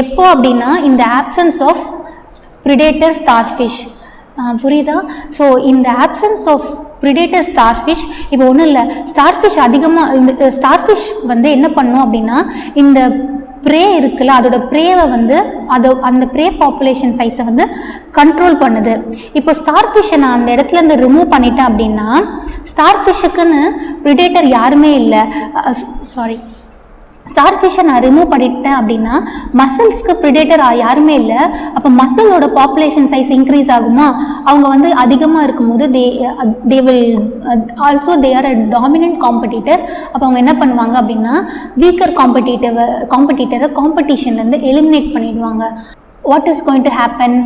எப்போ அப்படின்னா, இந்த ஆப்சன்ஸ் ஆஃப் ப்ரிடேட்டர் ஸ்டார்ஃபிஷ். புரியுதா? ஸோ இந்த ஆப்சன்ஸ் ஆஃப் ப்ரிடேட்டர் ஸ்டார்ஃபிஷ், இப்போ ஒன்றும் இல்லை, ஸ்டார்ஃபிஷ் அதிகமாக இந்த ஸ்டார்ஃபிஷ் வந்து என்ன பண்ணும் அப்படின்னா, இந்த ப்ரே இருக்குல்ல, அதோட ப்ரேவை வந்து அந்த ப்ரே பாப்புலேஷன் சைஸை வந்து கண்ட்ரோல் பண்ணுது. இப்போ ஸ்டார்ஃபிஷ்ஷை நான் அந்த இடத்துலேருந்து ரிமூவ் பண்ணிட்டேன் அப்படின்னா, ஸ்டார்ஃபிஷ்ஷுக்குன்னு ப்ரிடேட்டர் யாருமே இல்லை. ஸ்டார்ஃபிஷ்ஷை நான் ரிமூவ் பண்ணிட்டேன் அப்படின்னா மசில்ஸ்க்கு ப்ரிடேட்டர் யாருமே இல்லை. அப்போ மசிலோட பாப்புலேஷன் சைஸ் இன்க்ரீஸ் ஆகுமா? அவங்க வந்து அதிகமாக இருக்கும்போது they will also they are a dominant competitor. அப்போ அவங்க என்ன பண்ணுவாங்க அப்படின்னா, வீக்கர் காம்படிட்டரை காம்படிஷன்லேருந்து எலிமினேட் பண்ணிடுவாங்க. What is going to happen?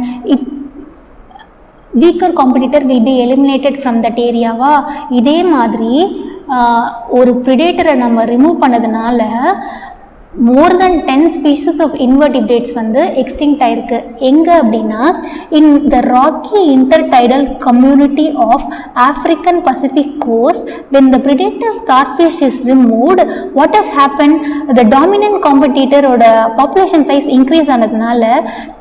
Weaker competitor will be eliminated from that ஏரியாவா? இதே மாதிரி ஒரு ப்ரிடேட்டரை நம்ம ரிமூவ் பண்ணதுனால more than 10 species of invertebrates வந்து எக்ஸ்டிங்க்ட் ஆயிருக்கு. எங்கே அப்படின்னா, in the rocky intertidal community of African Pacific coast. when the predator starfish is removed, what has happened? the dominant competitor-ஓட பாப்புலேஷன் சைஸ் இன்க்ரீஸ் ஆனதுனால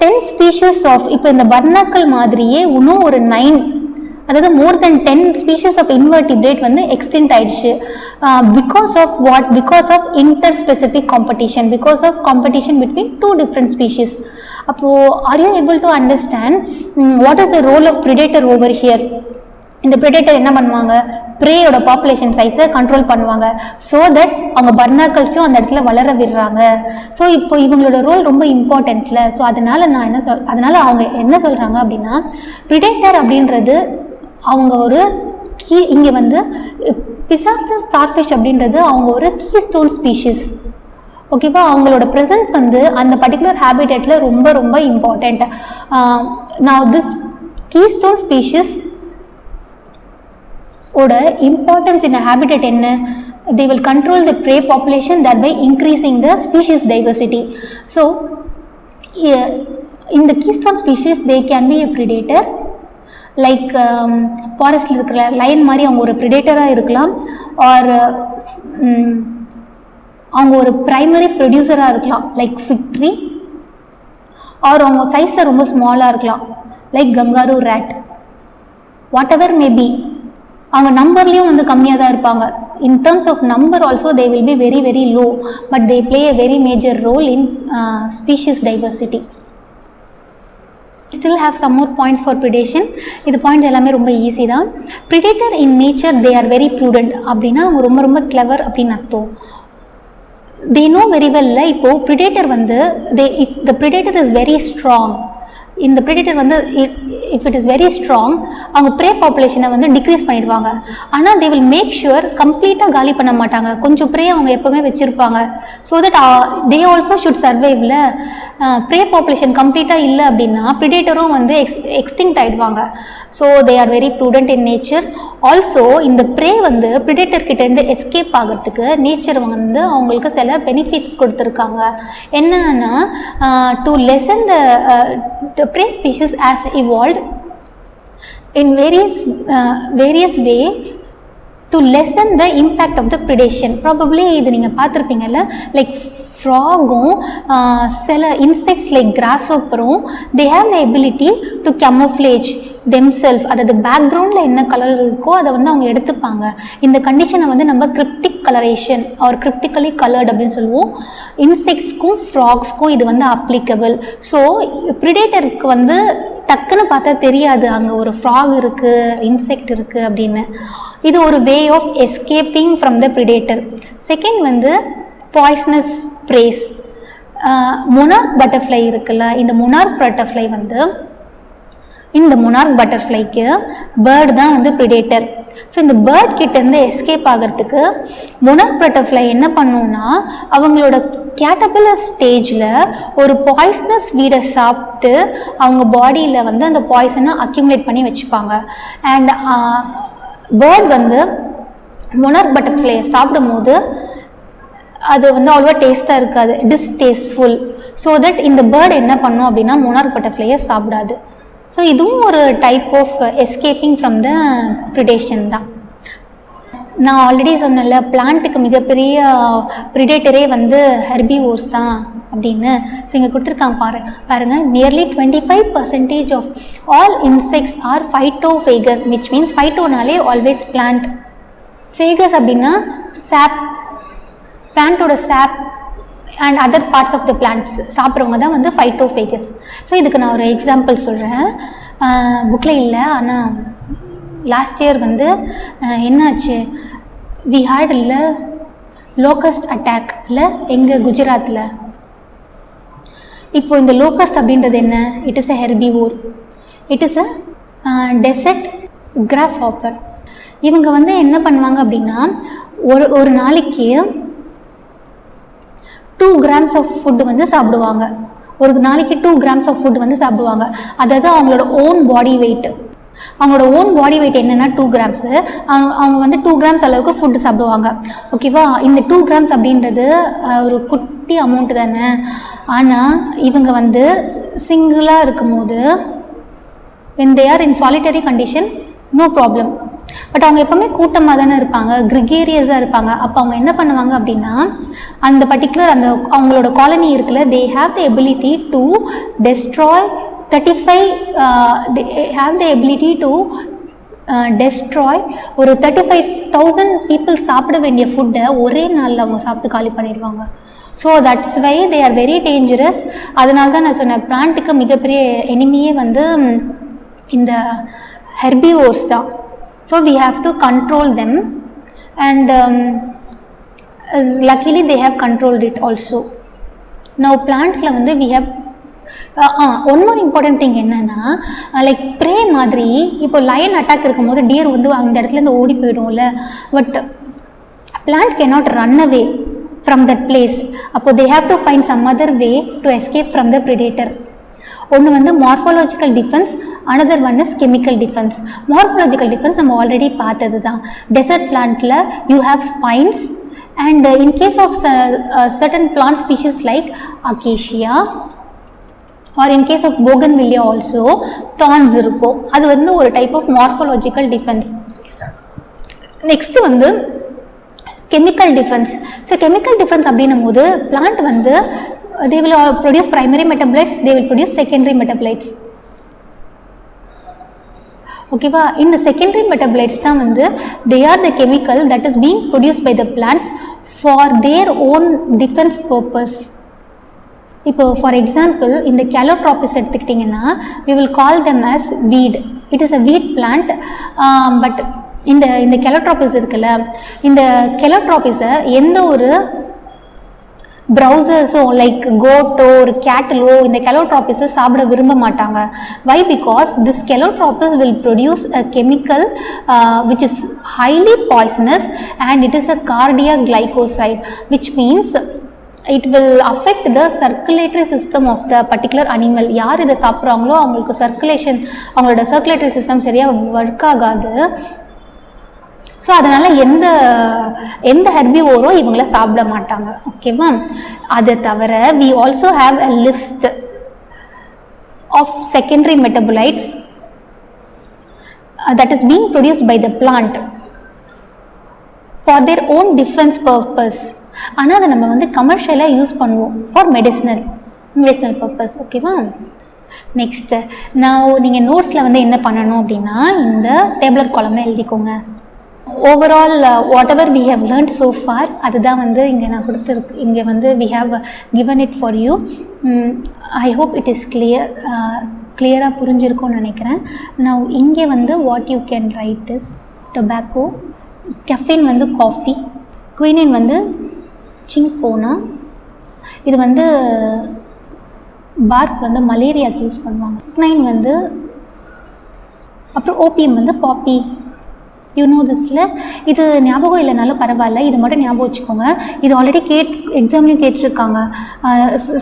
10 ஸ்பீஷஸ் ஆஃப், இப்போ இந்த பர்னாக்கிள் மாதிரியே இன்னும் ஒரு 9, அதாவது more than 10 species of invertebrate வந்து எக்ஸ்டெண்ட் ஆயிடுச்சு. Because of what? Because of inter specific competition, because of competition between 2 different species. அப்போது are you able to understand what is the role of predator over here? இந்த predator என்ன பண்ணுவாங்க? ப்ரேயோட population சைஸை control பண்ணுவாங்க. So that அவங்க பர்னாக்கிள்ஸையும் அந்த இடத்துல வளர விடுறாங்க. ஸோ இப்போ இவங்களோட ரோல் ரொம்ப இம்பார்ட்டண்ட்ல. ஸோ அதனால் அவங்க என்ன சொல்கிறாங்க அப்படின்னா, ப்ரிடேட்டர் அப்படின்றது அவங்க ஒரு இங்கே வந்து பிசாஸ்டர் ஸ்டார்ஃபிஷ் அப்படின்றது அவங்க ஒரு கீஸ்டோன் ஸ்பீஷிஸ். ஓகேவா? அவங்களோட ப்ரெசன்ஸ் வந்து அந்த பர்டிகுலர் ஹேபிடேட்டில் ரொம்ப ரொம்ப important. Now this keystone species ஓட இம்பார்ட்டன்ஸ் இன் ஹேபிடேட் என்ன? they will control the prey population, thereby increasing the species diversity. So in the keystone species they can be a predator, like ஃபாரஸ்டில் இருக்கிற lion மாதிரி அவங்க ஒரு ப்ரிடேட்டராக இருக்கலாம், ஆர் அவங்க ஒரு ப்ரைமரி ப்ரொடியூசராக இருக்கலாம் லைக் ஃபிக் ட்ரீ, ஆர் அவங்க சைஸில் ரொம்ப ஸ்மாலாக இருக்கலாம் like kangaroo rat. Whatever maybe, அவங்க நம்பர்லேயும் வந்து கம்மியாக தான் இருப்பாங்க. In terms of number also they will be very very low, but they play a very major role in species diversity. Still have some more points for predation. இது points எல்லாமே ரொம்ப easy தான். Predator in nature they are very prudent அப்படின்னா அவங்க ரொம்ப ரொம்ப clever அப்படின்னு அர்த்தம். they know very well. இப்போது ப்ரிடேட்டர் வந்து if the predator is very strong, இந்த ப்ரிடேட்டர் வந்து if it is very strong, அவங்க ப்ரே பாப்புலேஷனை வந்து டிக்ரீஸ் பண்ணிடுவாங்க. ஆனால் தே வில் மேக் ஷுர் கம்ப்ளீட்டாக காலி பண்ண மாட்டாங்க, கொஞ்சம் ப்ரே அவங்க எப்போவுமே வச்சுருப்பாங்க. So that they also should சர்வைவ்ல. ப்ரே பாப்புலேஷன் கம்ப்ளீட்டாக இல்லை அப்படின்னா ப்ரிடேட்டரும் வந்து எக்ஸ்டிங்க்ட் ஆகிடுவாங்க. So they are very prudent in nature. Also இந்த ப்ரே வந்து ப்ரிடேட்டர் கிட்டேருந்து எஸ்கேப் ஆகிறதுக்கு நேச்சர் வந்து அவங்களுக்கு சில பெனிஃபிட்ஸ் கொடுத்துருக்காங்க. என்னன்னா, to lessen the prey species has evolved in various way to lessen the impact of the predation. Probably இது நீங்கள் பார்த்துருப்பீங்கல்ல, லைக் ஃப்ராகும் சில இன்செக்ட்ஸ் லைக் கிராஸ்ஹாப்பரும் they have the ability to camouflage themselves. அதாவது பேக்ரவுண்டில் என்ன கலர் இருக்கோ அதை வந்து அவங்க எடுத்துப்பாங்க. இந்த கண்டிஷனை வந்து நம்ம கிரிப்டிக் கலரேஷன் ஆர் கிரிப்டிக்கலி கலர்ட் அப்படின்னு சொல்லுவோம். இன்செக்ட்ஸ்க்கும் ஃப்ராக்ஸ்க்கும் இது வந்து அப்ளிகபிள். ஸோ ப்ரிடேட்டருக்கு வந்து டக்குன்னு பார்த்தா தெரியாது அங்கே ஒரு ஃப்ராக் இருக்குது, இன்செக்ட் இருக்குது அப்படின்னு. இது ஒரு way of escaping from the predator. Second வந்து பாய்ஸ்னஸ் ப்ரேஸ். மொனார்க் பட்டர்ஃப்ளை இருக்குல்ல, இந்த மொனார்க் பட்டர்ஃப்ளை வந்து இந்த மொனார்க் பட்டர்ஃப்ளைக்கு பேர்டு தான் வந்து ப்ரிடேட்டர். ஸோ இந்த பேர்ட் கிட்டேருந்து எஸ்கேப் ஆகிறதுக்கு மொனார்க் பட்டர்ஃப்ளை என்ன பண்ணுன்னா அவங்களோட கேட்டர்பில்லர் ஸ்டேஜில் ஒரு பாய்ஸ்னஸ் வீடை சாப்பிட்டு அவங்க பாடியில் வந்து அந்த பாய்சனை அக்யூமுலேட் பண்ணி வச்சுப்பாங்க. அண்ட் பேர்ட் வந்து மொனார்க் பட்டர்ஃப்ளையை சாப்பிடும் போது அது வந்து அவ்வளோவா டேஸ்ட்டாக இருக்காது, டிஸ்டேஸ்ட்ஃபுல். ஸோ தட் இந்த பேர்ட் என்ன பண்ணும் அப்படின்னா மொனார்க் பட்டர்ஃப்ளையை சாப்பிடாது. ஸோ இதுவும் ஒரு type of escaping from the predation தான். நான் ஆல்ரெடி சொன்னல பிளான்ட்டுக்கு மிகப்பெரிய ப்ரிடேட்டரே வந்து ஹெர்பிவோர்ஸ் தான் அப்படின்னு. ஸோ இங்கே கொடுத்துருக்காங்க பாருங்கள், nearly 25% of all insects are phytophagous, which means ஃபைட்டோனாலே ஆல்வேஸ் பிளான்ட், ஃபேகஸ் அப்படின்னா சாப், பிளான்ட்டோட sap and other parts of the plants சாப்பிட்றவங்க தான் வந்து ஃபைட்டோஃபேகஸ். ஸோ இதுக்கு நான் ஒரு எக்ஸாம்பிள் சொல்கிறேன், புக்கில் இல்லை ஆனால் லாஸ்ட் இயர் வந்து என்னாச்சு, வி ஹேட் இல்லை லோக்கஸ்ட் அட்டாக் இல்லை எங்கள் குஜராத்தில். இப்போ இந்த லோக்கஸ்ட் அப்படின்றது என்ன, it is a herbivore, it is a desert grasshopper. இவங்க வந்து என்ன பண்ணுவாங்க அப்படின்னா ஒரு நாளைக்கு 2 grams ஆஃப் ஃபுட்டு வந்து சாப்பிடுவாங்க. ஒரு நாளைக்கு 2 grams ஆஃப் ஃபுட்டு வந்து சாப்பிடுவாங்க. அதாவது அவங்களோட ஓன் பாடி வெயிட், அவங்களோட ஓன் பாடி வெயிட் என்னென்னா 2 grams. அவங்க வந்து 2 grams அளவுக்கு ஃபுட்டு சாப்பிடுவாங்க. ஓகேவா, இந்த 2 grams அப்படின்றது ஒரு குட்டி அமௌண்ட்டு தானே. ஆனால் இவங்க வந்து சிங்கிளாக இருக்கும்போது when they are in solitary condition no problem. But அவங்க எப்போவுமே கூட்டமாக தானே இருப்பாங்க, கிரிகேரியஸாக இருப்பாங்க. அப்போ அவங்க என்ன பண்ணுவாங்க அப்படின்னா அந்த பர்டிகுலர் அந்த அவங்களோட காலனி இருக்குல்ல, they have the ability to destroy 35 they have the ability to destroy ஒரு 35,000 people சாப்பிட வேண்டிய ஃபுட்டை ஒரே நாளில் அவங்க சாப்பிட்டு காலி பண்ணிடுவாங்க. So that's why they are very dangerous. அதனால தான் நான் சொன்னேன் பிளான்ட்டுக்கு மிகப்பெரிய எனிமியே வந்து இந்த ஹெர்பிவோர்ஸ் தான். So we have to control them and luckily they have controlled it also. Now plants la வந்து we have one more important thing என்னன்னா லைக் ப்ரே மாதிரி. இப்போ லயன் அட்டாக் இருக்கும்போது டியர் வந்து அந்த இடத்துலேருந்து ஓடி போயிடும்ல, but plant cannot run away from that place. அப்போ they have to find some other way to escape from the predator. ஒன்று வந்து morphological defence, another one is chemical defence. Morphological defence நம்ம already பார்த்தது தான். டெசர்ட் பிளான்ட்டில் you have spines and in case of certain plant species like acacia or in case of bougainvillea also thorns இருக்கும். அது வந்து ஒரு type of morphological defence. Next வந்து chemical defence. So chemical defence அப்படின்னும் போது பிளான்ட் வந்து they will produce primary metabolites, they will produce secondary metabolites. ஓகேவா, இந்த secondary metabolites தான் வந்து they are the chemical that is being produced by the plants for their own defense purpose. இப்போ for example இந்த calotropis எடுத்துக்கிட்டிங்கன்னா we will call them as weed. It is a weed plant, but இந்த calotropis இருக்குல்ல, இந்த calotropis-ஐ எந்த ஒரு ப்ரௌசர்ஸோ like கோட்டோ ஒரு கேட்டலோ இந்த கெலோட்ராபிஸை சாப்பிட விரும்ப மாட்டாங்க. Why? Because this calotropis will produce a chemical which is highly poisonous and it is a cardiac glycoside, which means it will affect the circulatory system of the particular animal. யார் இதை சாப்பிட்றாங்களோ அவங்களுக்கு அவங்களோட circulatory system சரியாக work ஆகாது. So அதனால் எந்த ஹெர்பிவோரோ இவங்கள சாப்பிட மாட்டாங்க. ஓகேவா, அதை தவிர we also have a list of secondary metabolites that is being produced by the plant for their own defense purpose. ஆனால் அதை நம்ம வந்து கமர்ஷியலாக யூஸ் பண்ணுவோம் ஃபார் மெடிசினல் பர்பஸ். ஓகேவா, நெக்ஸ்ட்டு நீங்கள் நோட்ஸில் வந்து என்ன பண்ணணும் அப்படின்னா இந்த டேபிளர் காலம்ல எழுதிக்கோங்க. Overall whatever we have learned so far அதுதான் வந்து இங்கே நான் கொடுத்துருக்கு. இங்கே வந்து we have given it for you. I hope it is கிளியராக புரிஞ்சிருக்கும்னு நினைக்கிறேன். நான் இங்கே வந்து what you can write is tobacco, caffeine வந்து காஃபி, குயினின் வந்து சிங்கோனா, இது வந்து பார்க் வந்து மலேரியாவுக்கு யூஸ் பண்ணுவாங்க. குனைன் வந்து, அப்புறம் ஓபிஎம் வந்து பாப்பி. யூ நோ திஸில் இது ஞாபகம் இல்லைனாலும் பரவாயில்ல, இது மட்டும் ஞாபகம் வச்சுக்கோங்க. இது ஆல்ரெடி எக்ஸாம்லேயும் கேட்டிருக்காங்க.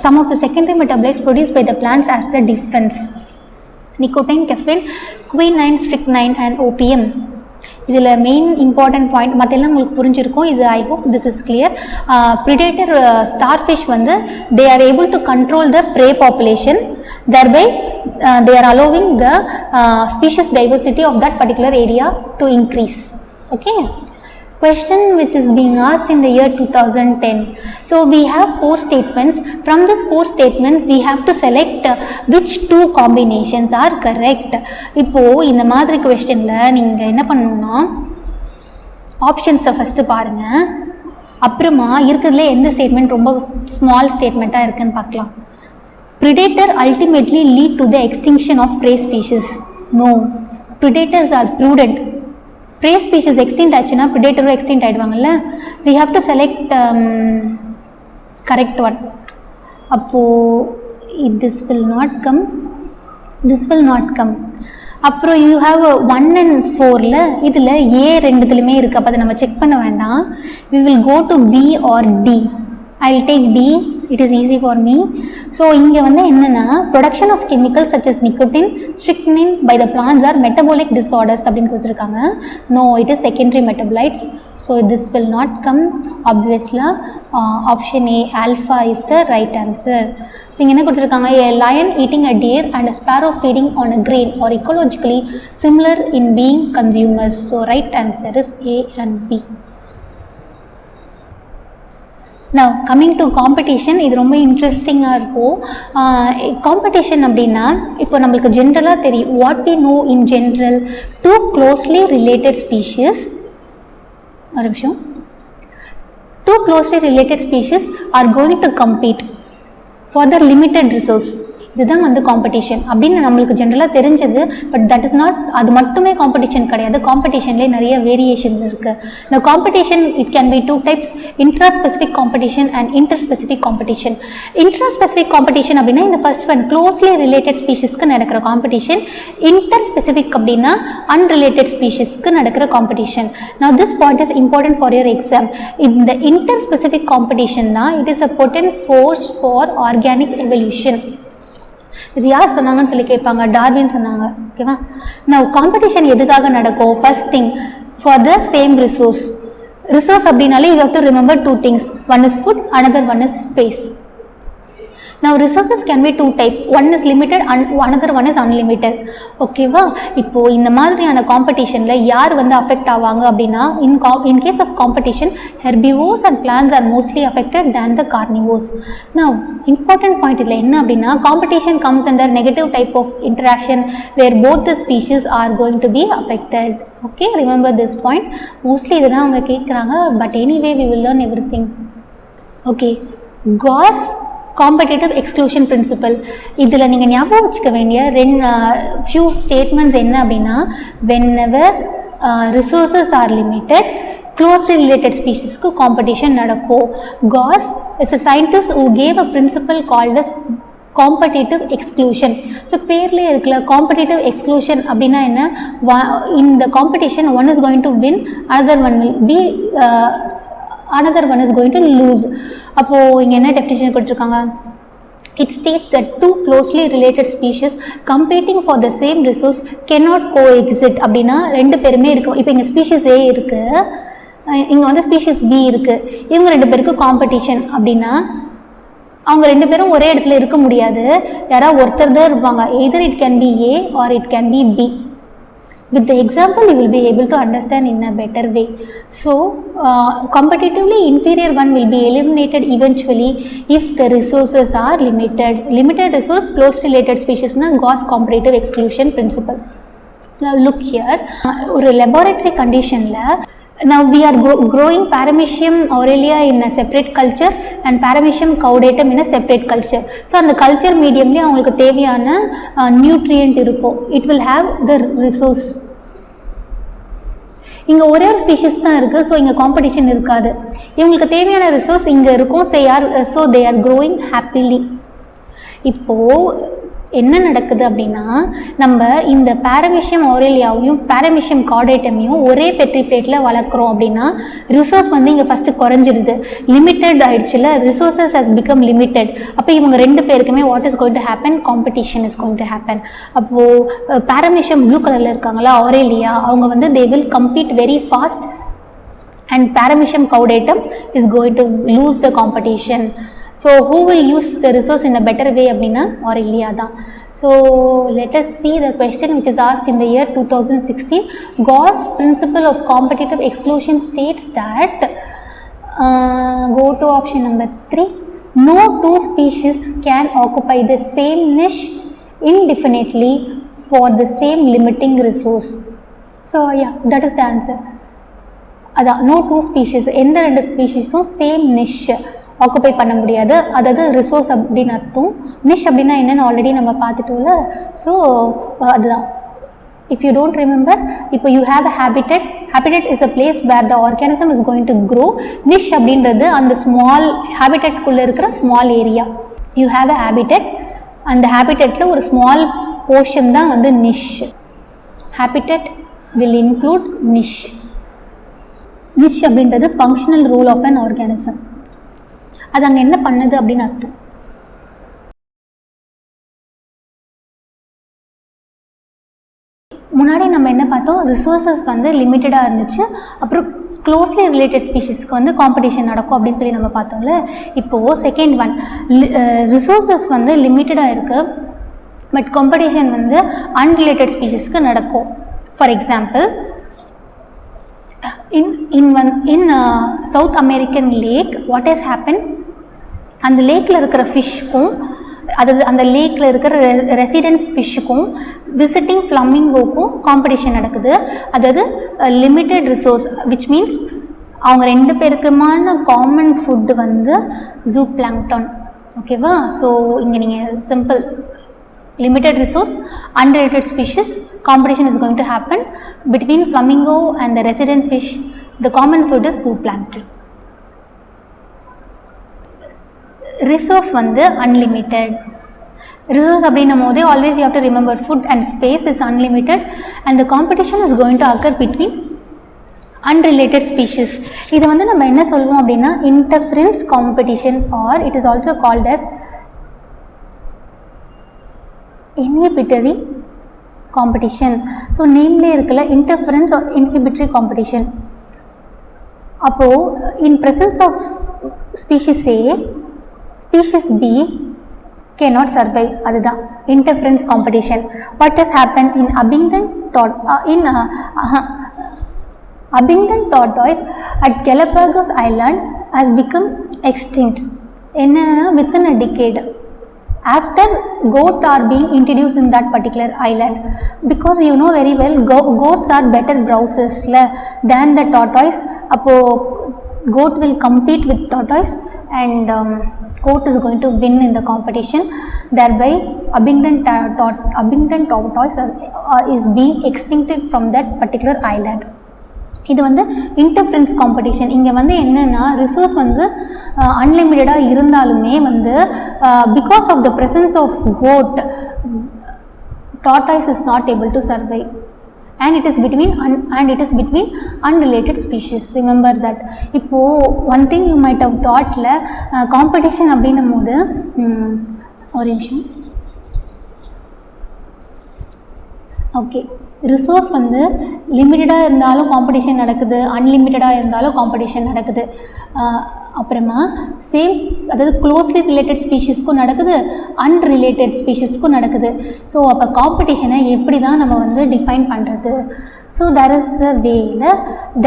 Some of the secondary metabolites produce by the plants as the defence. Nicotine, caffeine, quinine, strychnine and opium. இதில் மெயின் இம்பார்ட்டன்ட் பாயிண்ட் மற்றெல்லாம் உங்களுக்கு புரிஞ்சிருக்கும். இது I hope this is clear. Predator starfish வந்து they are able to control the prey population, thereby they are allowing the species diversity of that particular area to increase. Okay, question which is being asked in the year 2010. So we have 4 statements. From these 4 statements we have to select which 2 combinations are correct. இப்போ இந்த மாதிரி questionல நீங்க என்ன பண்ணணும்னா ஆப்ஷன்ஸை first பாருங்கள், அப்புறமா இருக்கிறதுல எந்த ஸ்டேட்மெண்ட் ரொம்ப ஸ்மால் ஸ்டேட்மெண்ட்டாக இருக்குன்னு பார்க்கலாம். Predator ultimately lead to the extinction of prey species. No, predators are prudent. Prey species extinct ஆச்சுன்னா predator extinct ஆயிடுவாங்கல்ல. We have to select correct one. அப்போது this will not come, this will not come. அப்புறம் you have 1 and 4ல இதில் A ரெண்டுத்துலையுமே இருக்குது. அப்போ அதை நம்ம check பண்ண வேண்டாம். We will go to B or D. I will take D. It is easy for me. So இங்கே வந்து என்னென்னா production of chemicals such as nicotine, strychnine by the plants are metabolic disorders அப்படின்னு கொடுத்துருக்காங்க. No, it is secondary metabolites. So this will not come. ஆப்வியஸ்லாக option A alpha is the right answer. So இங்கே என்ன கொடுத்துருக்காங்க, a lion eating a deer and a sparrow feeding on a grain are ecologically similar in being consumers. So right answer is A and B. Now coming to competition, இது ரொம்ப இன்ட்ரெஸ்டிங்காக இருக்கும். Competition அப்படின்னா இப்போ நம்மளுக்கு ஜென்ரலாக தெரியும், what we know in general, 2 closely related species, ஒரு நிமிஷம், 2 closely related species are going to compete for the limited resource. இதுதான் வந்து காம்படிஷன் அப்படின்னு நம்மளுக்கு ஜென்ரலாக தெரிஞ்சது. பட் தட் இஸ் நாட், அது மட்டுமே காம்படிஷன் கிடையாது. காம்படிஷன்லேயே நிறைய வேரியேஷன்ஸ் இருக்குது. இந்த competition it can be 2 types, intra specific competition and inter specific competition. Intra specific competition அப்படின்னா இந்த ஃபர்ஸ்ட் ஒன் க்ளோஸ்லி ரிலேட்டட் ஸ்பீஷிஸ்க்கு நடக்கிற காம்படிஷன். இன்டர் ஸ்பெசிஃபிக் அப்படின்னா அன்ரிலேட்டட் ஸ்பீஷிஸ்க்கு நடக்கிற competition. Now this point is important for your exam. இந்த inter specific competition தான் it is a potent force for organic evolution. இது யார் சொன்னாங்கன்னு சொல்லி கேட்பாங்க, டார்வின் சொன்னாங்க. ஓகேவா? நான் காம்படிஷன் எதுக்காக நடக்கும்? First thing for the same resource. Resource அப்படின்னாலே you have to remember 2 things. One is food, another one is space. Now resources can be 2 types. One is limited and another one is unlimited. ஓகேவா? இப்போ இந்த மாதிரியான காம்படிஷனில் யார் வந்து affect ஆவாங்க அப்படின்னா, in case of competition, herbivores and plants are mostly affected than the carnivores. Now important point இதில் என்ன அப்படின்னா, competition comes under negative type of interaction where both the species are going to be affected. Okay, remember this point. Mostly இதுதான் அவங்க கேட்குறாங்க. But anyway we will learn everything. Okay, Gauss competitive exclusion principle. இதில் நீங்கள் ஞாபகம் வச்சுக்க வேண்டிய few statements என்ன அப்படின்னா, whenever resources are limited, closely related ஸ்பீஷிஸ்க்கு காம்படிஷன் நடக்கும். Gauss is a scientist who gave a principle called as competitive exclusion. So பேர்லேயே இருக்குல்ல காம்படிட்டிவ் எக்ஸ்க்ளூஷன் அப்படின்னா என்ன, இந்த competition one is going to win, another one will be, another one is going to lose. அப்போது இங்கே என்ன definition கொடுத்துருக்காங்க, it states that 2 closely related species competing for the same resource cannot coexist. அப்படின்னா 2 பேருமே இருக்கும். இப்போ இங்கே ஸ்பீஷிஸ் A இருக்குது, இங்கே வந்து ஸ்பீஷிஸ் B இருக்குது. இவங்க 2 பேருக்கு காம்படிஷன் அப்படின்னா அவங்க 2 பேரும் ஒரே இடத்துல இருக்க முடியாது, யாராவது ஒருத்தர் தான் இருப்பாங்க. either it can be A or it can be B. With the example you will be able to understand in a better way. So competitively inferior one will be eliminated eventually if the resources are limited. Limited resource close related species na Gauss competitive exclusion principle. Now look here, ஒரு laboratory condition la Now we are growing Paramecium aurelia in a separate culture and Paramecium caudatum in a separate culture. So அந்த culture mediumல அவங்களுக்கு தேவையான nutrient இருக்கும். It will have the resource. இங்கே ஒரே ஒரு species தான் இருக்குது, ஸோ இங்கே காம்படிஷன் இருக்காது. இவங்களுக்கு தேவையான ரிசோர்ஸ் இங்கே இருக்கும். So they are growing happily. இப்போது என்ன நடக்குது அப்படின்னா, நம்ம இந்த Paramecium aurelia-வையும் Paramecium caudatum-ஐயும் ஒரே பெட்ரி பிளேட்டில் வளர்க்குறோம் அப்படின்னா ரிசோர்ஸ் வந்து இங்கே ஃபஸ்ட்டு குறைஞ்சிடுது, லிமிட்டட் ஆகிடுச்சுல, ரிசோர்ஸஸ் ஹஸ் பிகம் லிமிட்டட். அப்போ இவங்க ரெண்டு பேருக்குமே what is going to happen, competition is going to happen. அப்போது Paramecium ப்ளூ கலரில் இருக்காங்களா aurelia, அவங்க வந்து they will compete very fast and Paramecium caudatum is going to lose the competition. So who will use the resource in a better way அப்படின்னா aurelia தான். So let us see the question which is asked in the year 2016. Gauss principle of competitive exclusion states that go to option number 3. No two species can occupy the same niche indefinitely for the same limiting resource. So yeah, that is the answer. அதான் no two species, எந்த ரெண்டு ஸ்பீஷீஸும் same நிஷ் occupy பண்ண முடியாது. அதாவது resource அப்படின்னு அர்த்தம். நிஷ் அப்படின்னா என்னென்னு ஆல்ரெடி நம்ம பார்த்துட்டோம்ல. ஸோ அதுதான். இஃப் யூ டோன்ட் ரிமெம்பர், இப்போ you have a habitat. Habitat is a place where the organism is going to grow. Niche அப்படின்றது அந்த ஸ்மால் ஹேபிட்டட்குள்ளே இருக்கிற small area. You have a habitat, அந்த ஹேபிட்டட்டில் ஒரு ஸ்மால் போர்ஷன் தான் வந்து niche. Habitat will include niche. Niche அப்படின்றது functional role of an organism. அது அங்கே என்ன பண்ணுது அப்படின்னு அர்த்தம். முன்னாடி நம்ம என்ன பார்த்தோம், ரிசோர்ஸஸ் வந்து லிமிட்டடாக இருந்துச்சு, அப்புறம் க்ளோஸ்லி ரிலேட்டட் ஸ்பீஷிஸ்க்கு வந்து காம்படிஷன் நடக்கும் அப்படின்னு சொல்லி நம்ம பார்த்தோம்ல. இப்போது செகண்ட் ஒன், ரிசோர்ஸஸ் வந்து லிமிட்டடாக இருக்குது, பட் காம்படிஷன் வந்து அன்ரிலேட்டட் ஸ்பீஷிஸ்க்கு நடக்கும். For example, in South American lake, what has happened, அந்த லேக்கில் இருக்கிற ஃபிஷ்க்கும், அதாவது அந்த லேக்கில் இருக்கிற ரெசிடென்ஸ் ஃபிஷ்ஷுக்கும் விசிட்டிங் ஃப்ளமிங்கோக்கும் காம்படிஷன் நடக்குது. அதாவது லிமிட்டட் ரிசோர்ஸ், விச் மீன்ஸ் அவங்க ரெண்டு பேருக்குமான காமன் ஃபுட்டு வந்து ஜூ பிளாங்க்டன். ஓகேவா? ஸோ இங்கே நீங்கள் simple, limited resource, unrelated species, competition is going to happen between flamingo and the resident fish. The common food is zooplankton. Resource வந்து unlimited. Resource அப்படின்னும் போதே always you have to remember food and space is unlimited and the competition is going to occur between unrelated species. இது வந்து நம்ம என்ன சொல்லுவோம் அப்படின்னா interference competition, or it is also called as inhibitory competition. So நேம்லேயே இருக்கல interference or inhibitory competition. அப்போது in presence of species A, species B cannot survive. அதுதான் interference competition. What has happened in Abingdon tortoise at Galapagos Island has become extinct within a decade after goat are being introduced in that particular island, because you know very well goats are better browsers than the tortoise. Appo goat will compete with tortoise and goat is going to win in the competition. Thereby Abingdon tortoise is being extincted from that particular island. இது வந்து interference competition. இங்கே வந்து என்னென்னா resource வந்து அன்லிமிட்டடாக இருந்தாலுமே வந்து because of the presence of goat, tortoise is not able to survive and it is between unrelated species. Remember that. இப்போது one thing you might have thoughtல காம்படிஷன் அப்படின்னும் போது ஒரு நிமிஷம். ஓகே, ரிசோர்ஸ் வந்து லிமிட்டடாக இருந்தாலும் காம்படிஷன் நடக்குது, அன்லிமிட்டடாக இருந்தாலும் காம்படிஷன் நடக்குது. அப்புறமா அதாவது க்ளோஸ்லி ரிலேட்டட் ஸ்பீஷிஸ்க்கும் நடக்குது, அன்ரிலேட்டட் ஸ்பீஷிஸ்க்கும் நடக்குது. ஸோ அப்போ காம்படிஷனை எப்படி தான் நம்ம வந்து டிஃபைன் பண்ணுறது? So there is a value.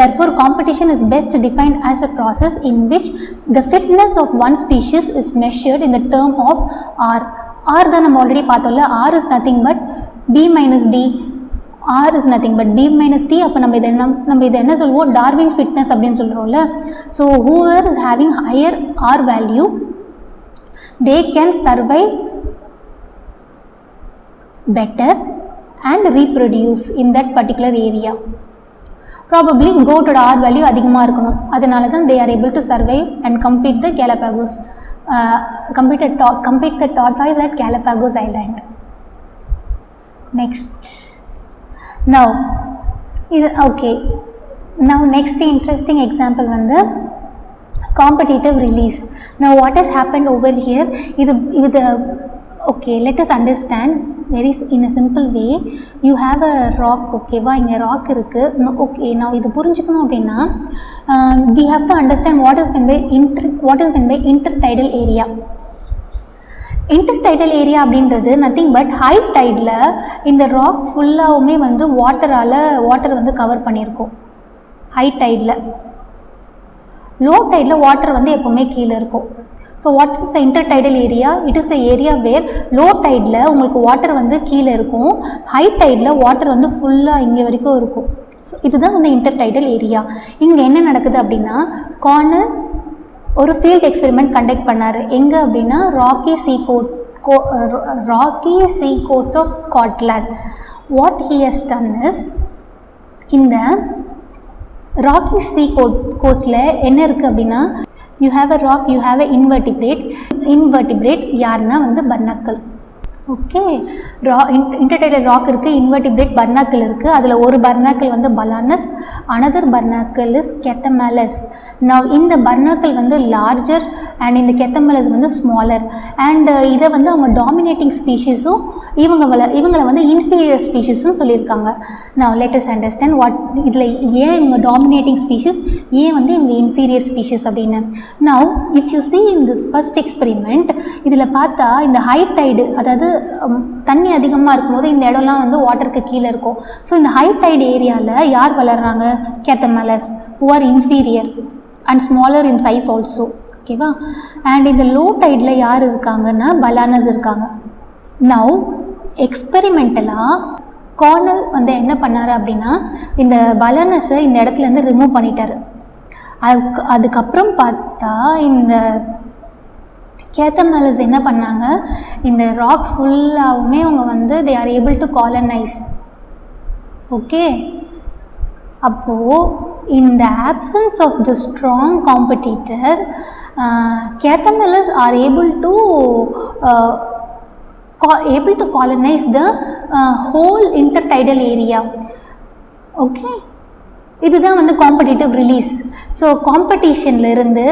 Therefore competition is best defined as a process in which the fitness of one species is measured in the term of R. R தான் நம்ம already பார்த்தோம்ல, R is nothing but B minus D R is nothing but B minus D. அப்போ நம்ம இதை என்ன சொல்லுவோம், Darwin fitness அப்படின்னு சொல்கிறோம்ல. So whoever is having higher R value they can survive better and reproduce in that particular area. Probably goat ஓட R value அதிகமாக இருக்கணும், அதனால தான் they are able to survive and compete the Galapagos compete the tortoise at Galapagos Island. Next, now okay, now next interesting example வந்து competitive release. Now what has happened over here, okay, let us understand very in a simple way. You have a rock, okay va, inga rock irukku, okay. Now idu purinjikkanum appadina we have to understand what is meant by intertidal area. Intertidal area அப்படின்றது nothing but high tide la இந்த rock ஃபுல்லாவுமே வந்து water வந்து cover பண்ணியிருக்கும் high tide la. Low டைடில் water வந்து எப்போவுமே கீழே இருக்கும். So what is intertidal area? It is a area where low டைடில் உங்களுக்கு வாட்டர் வந்து கீழே இருக்கும், ஹை டைடில் வாட்டர் வந்து ஃபுல்லாக இங்கே வரைக்கும் இருக்கும். ஸோ இதுதான் வந்து இன்டர்டைடல் ஏரியா. இங்கே என்ன நடக்குது அப்படின்னா, கார்னர் ஒரு ஃபீல்ட் எக்ஸ்பெரிமெண்ட் கண்டக்ட் பண்ணார். எங்கே அப்படின்னா rocky sea coast of Scotland. What he has done is, இந்த ராக்கி சீ கோஸ்டில் என்ன இருக்குது அப்படின்னா, you have a rock, you have a invertebrate யாருன்னா வந்து பர்னக்கிள். ஓகே, இன்டர்டைடல் ராக் இருக்குது, இன்வெர்டிபிரேட் பர்னாக்கிள் இருக்குது. அதில் ஒரு பர்னாக்கிள் வந்து Balanus, another barnacle is Chthamalus. Now இந்த பர்னாக்கிள் வந்து லார்ஜர் அண்ட் இந்த கெத்தமலஸ் வந்து ஸ்மாலர். அண்ட் இதை வந்து அவங்க டாமினேட்டிங் ஸ்பீஷீஸும் இவங்களை வந்து இன்ஃபீரியர் ஸ்பீஷீஸும் சொல்லியிருக்காங்க. Now let us understand what இதில் ஏன் இவங்க டாமினேட்டிங் ஸ்பீஷீஸ், ஏன் வந்து இவங்க இன்ஃபீரியர் ஸ்பீஷீஸ் அப்படின்னு. Now if you see in this first experiment, இதில் பார்த்தா இந்த ஹை டைடு, அதாவது தண்ணி அதிகமாக இருக்கும்போது இந்த இடம்லாம் வந்து வாட்டருக்கு கீழே இருக்கும். ஸோ இந்த ஹை டைடு ஏரியாவில் யார் வளர்கிறாங்க? Chthamalus, who are inferior and smaller in size also. ஓகேவா? அண்ட் இந்த லோ டைடில் யார் இருக்காங்கன்னா பலானஸ் இருக்காங்க. நவ் எக்ஸ்பெரிமெண்டலாக கார்னல் வந்து என்ன பண்ணார் அப்படின்னா, இந்த பலானஸை இந்த இடத்துலேருந்து ரிமூவ் பண்ணிட்டார். அதுக்கப்புறம் பார்த்தா இந்த கேத்தமலஸ் என்ன பண்ணாங்க, இந்த ராக் ஃபுல்லாகவுமே அவங்க வந்து they are able to colonise. Okay, அப்போது இந்த absence of the strong competitor, Chthamalus are able to colonize the whole intertidal area. Okay, இதுதான் வந்து காம்படிட்டிவ் ரிலீஸ். ஸோ காம்படிஷன்லேருந்து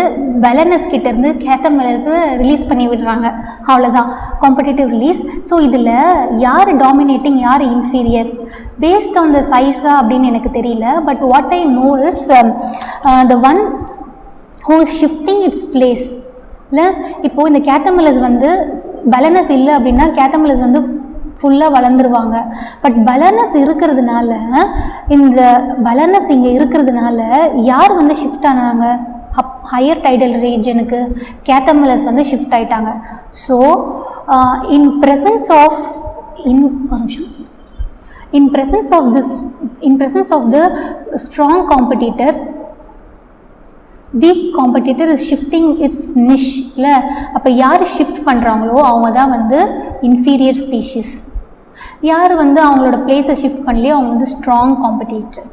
பலனஸ் கிட்டேருந்து கேத்தமலஸை ரிலீஸ் பண்ணி விடுறாங்க, அவ்வளோதான் காம்படிட்டிவ் ரிலீஸ். ஸோ இதில் யார் டாமினேட்டிங், யார் இன்ஃபீரியர் பேஸ்ட் ஆன் த சைஸா அப்படின்னு எனக்கு தெரியல. But what I know is the one who is shifting it's place. இல்லை, இப்போது இந்த கேத்தமலஸ் வந்து பலனஸ் இல்லை அப்படின்னா கேத்தமலஸ் வந்து ஃபுல்லாக வளர்ந்துருவாங்க. பட் பலனஸ் இருக்கிறதுனால, இந்த பலனஸ் இங்கே இருக்கிறதுனால யார் வந்து ஷிஃப்ட் ஆனாங்க? ஹையர் டைடல் ரீஜனுக்கு கேத்தமலஸ் வந்து ஷிஃப்ட் ஆகிட்டாங்க. So in presence of the strong competitor, weak competitor is shifting its niche. இல்லை, அப்போ யார் ஷிஃப்ட் பண்ணுறாங்களோ அவங்க தான் வந்து இன்ஃபீரியர் ஸ்பீஷீஸ். யார் வந்து அவங்களோட பிளேஸை ஷிஃப்ட் பண்ணலையோ அவங்க வந்து strong competitor.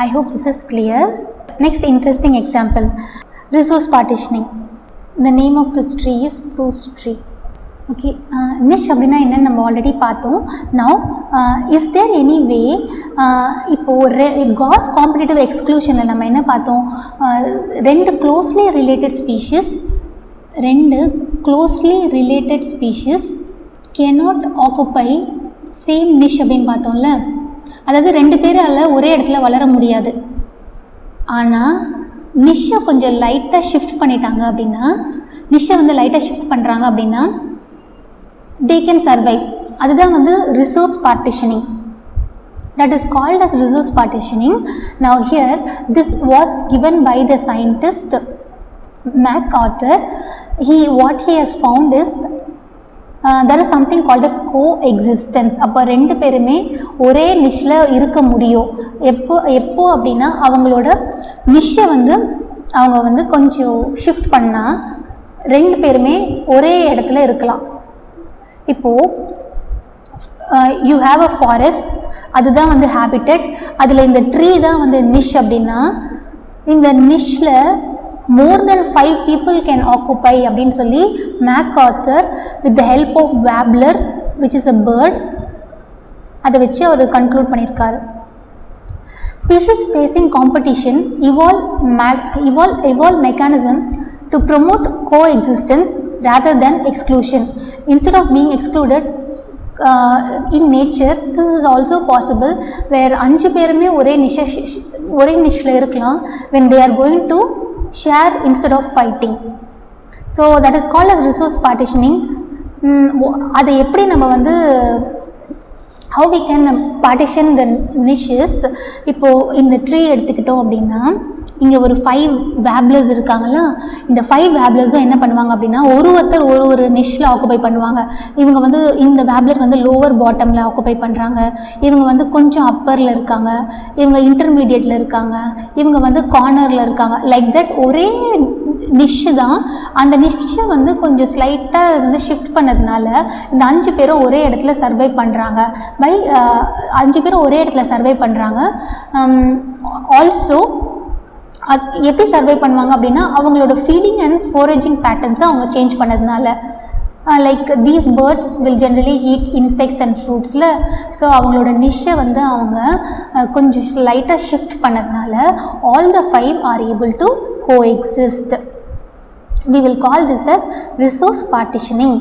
I hope this is clear. Next interesting example, resource partitioning. The name of this tree is spruce tree. Okay, niche அப்படின்னா என்னென்னு நம்ம ஆல்ரெடி பார்த்தோம். Now is there any way, இப்போது காஸ் காம்படிட்டிவ் எக்ஸ்க்ளூஷனில் நம்ம என்ன பார்த்தோம்? ரெண்டு closely related species cannot occupy same niche அப்படின்னு பார்த்தோம்ல. அதாவது ரெண்டு பேரால் ஒரே இடத்துல வளர முடியாது. ஆனால் நிஷ்ஷை கொஞ்சம் லைட்டாக ஷிஃப்ட் பண்ணிட்டாங்க அப்படின்னா, நிஷ்ஷை வந்து லைட்டாக ஷிஃப்ட் பண்ணுறாங்க அப்படின்னா they can survive. அதுதான் வந்து resource partitioning. That is called as resource partitioning. Now here this was given by the scientist MacArthur. What he has found is there is something called as coexistence. அப்போ ரெண்டு பேருமே ஒரே நிஷ்ல இருக்க முடியும். எப்போ அப்படின்னா அவங்களோட நிஷ்ஷை வந்து அவங்க வந்து கொஞ்சம் ஷிஃப்ட் பண்ணால் ரெண்டு பேருமே ஒரே இடத்துல இருக்கலாம். இப்போது யூ ஹாவ் அ ஃபாரஸ்ட், அதுதான் வந்து ஹேபிட்டட், அதில் இந்த ட்ரீ தான் வந்து நிஷ் அப்படின்னா இந்த நிஷ்ல more than 5 people can occupy அப்படின்னு சொல்லி மேக்கார்த்தர் with the help of warbler which is a bird அதை வச்சு அவர் கன்க்ளூட் பண்ணியிருக்காரு. Species facing competition evolve mechanism to promote coexistence rather than exclusion. Instead of being excluded in nature, this is also possible where 5 பேருமே ஒரே நிஷ்ல இருக்கலாம் when they are going to share instead of fighting. So that is called as resource partitioning. அதை எப்படி நம்ம வந்து how we can partition the niches. இப்போது இந்த tree எடுத்துக்கிட்டோம் அப்படின்னா இங்கே ஒரு 5 வேப்லர்ஸ் இருக்காங்களா, இந்த 5 வேப்லர்ஸும் என்ன பண்ணுவாங்க அப்படின்னா ஒருத்தர் ஒரு நிஷ்ல ஆக்குபை பண்ணுவாங்க. இவங்க வந்து இந்த வேப்லர் வந்து லோவர் பாட்டமில் ஆக்குபை பண்ணுறாங்க, இவங்க வந்து கொஞ்சம் அப்பரில் இருக்காங்க, இவங்க இன்டர்மீடியட்டில் இருக்காங்க, இவங்க வந்து கார்னரில் இருக்காங்க. லைக் தட் ஒரே நிஷ்ஷு தான், அந்த நிஷ்ஷை வந்து கொஞ்சம் ஸ்லைட்டாக வந்து ஷிஃப்ட் பண்ணதுனால இந்த 5 பேரும் ஒரே இடத்துல சர்வை பண்ணுறாங்க. 5 பேரும் ஒரே இடத்துல சர்வை பண்ணுறாங்க. ஆல்சோ எப்படி சர்வை பண்ணுவாங்க அப்படின்னா அவங்களோட ஃபீடிங் அண்ட் ஃபோரேஜிங் பேட்டர்ன்ஸை அவங்க சேஞ்ச் பண்ணதுனால. Like these birds will generally eat insects and ஃப்ரூட்ஸில். ஸோ அவங்களோட நிஷ்ஷை வந்து அவங்க கொஞ்சம் லைட்டாக ஷிஃப்ட் பண்ணதுனால all the 5 are able to coexist. We will call this as resource partitioning.